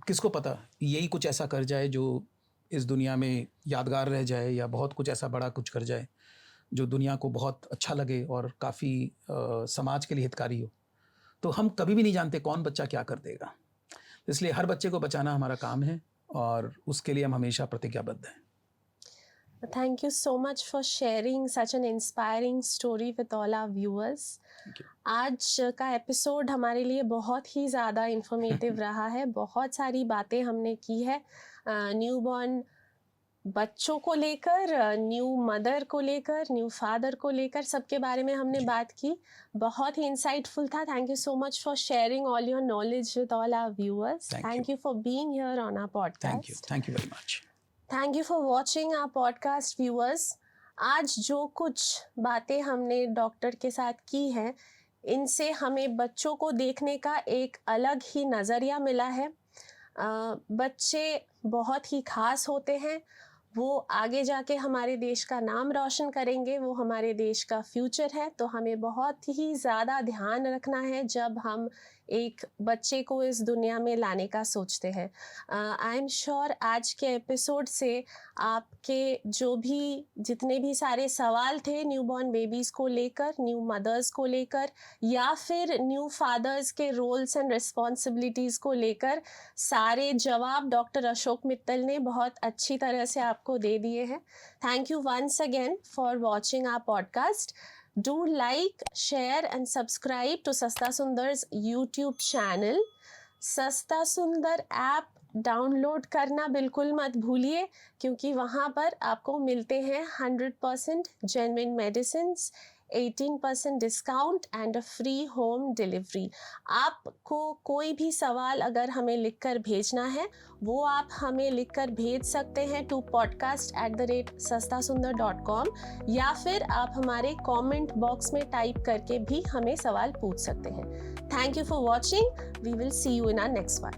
Speaker 2: किसको पता यही कुछ ऐसा कर जाए जो इस दुनिया में यादगार रह जाए, या बहुत कुछ ऐसा बड़ा कुछ कर जाए जो दुनिया को बहुत अच्छा लगे और काफ़ी समाज के लिए हितकारी हो। तो हम कभी भी नहीं जानते कौन बच्चा क्या कर देगा, इसलिए हर बच्चे को बचाना हमारा काम है और उसके लिए हम हमेशा प्रतिज्ञाबद्ध हैं।
Speaker 1: Thank you so much for sharing such an inspiring story with all our viewers. आज का एपिसोड हमारे लिए बहुत ही ज़्यादा इंफॉर्मेटिव रहा है, बहुत सारी बातें हमने की है न्यूबॉर्न बच्चों को लेकर, न्यू मदर को लेकर, न्यू फादर को लेकर, सबके बारे में हमने बात की. बहुत ही इंसाइटफुल था. Thank you so much for sharing all your knowledge with all our viewers. Thank you for being here on our podcast.
Speaker 2: Thank you very much.
Speaker 1: Thank you for watching our podcast viewers. आज जो कुछ बातें हमने doctor के साथ की हैं, इनसे हमें बच्चों को देखने का एक अलग ही नज़रिया मिला है. बच्चे बहुत ही खास होते हैं. वो आगे जाके हमारे देश का नाम रोशन करेंगे. वो हमारे देश का फ्यूचर है. तो हमें बहुत ही ज़्यादा ध्यान रखना है जब हम एक बच्चे को इस दुनिया में लाने का सोचते हैं. आई एम श्योर आज के एपिसोड से आपके जो भी जितने भी सारे सवाल थे न्यूबॉर्न बेबीज़ को लेकर, न्यू मदर्स को लेकर, या फिर न्यू फादर्स के रोल्स एंड रिस्पॉन्सिबिलिटीज़ को लेकर, सारे जवाब डॉक्टर अशोक मित्तल ने बहुत अच्छी तरह से आपको दे दिए हैं. Thank you once again for watching our podcast. Do like, share and subscribe to Sasta Sundar's YouTube channel. सस्ता सुंदर ऐप डाउनलोड करना बिल्कुल मत भूलिए, क्योंकि वहाँ पर आपको मिलते हैं 100% genuine medicines, 18% discount and a free home delivery. आपको कोई भी सवाल अगर हमें लिखकर भेजना है, वो आप हमें लिखकर भेज सकते हैं to podcast@sastasundar.com, या फिर आप हमारे कमेंट बॉक्स में टाइप करके भी हमें सवाल पूछ सकते हैं. Thank you for watching. We will see you in our next one.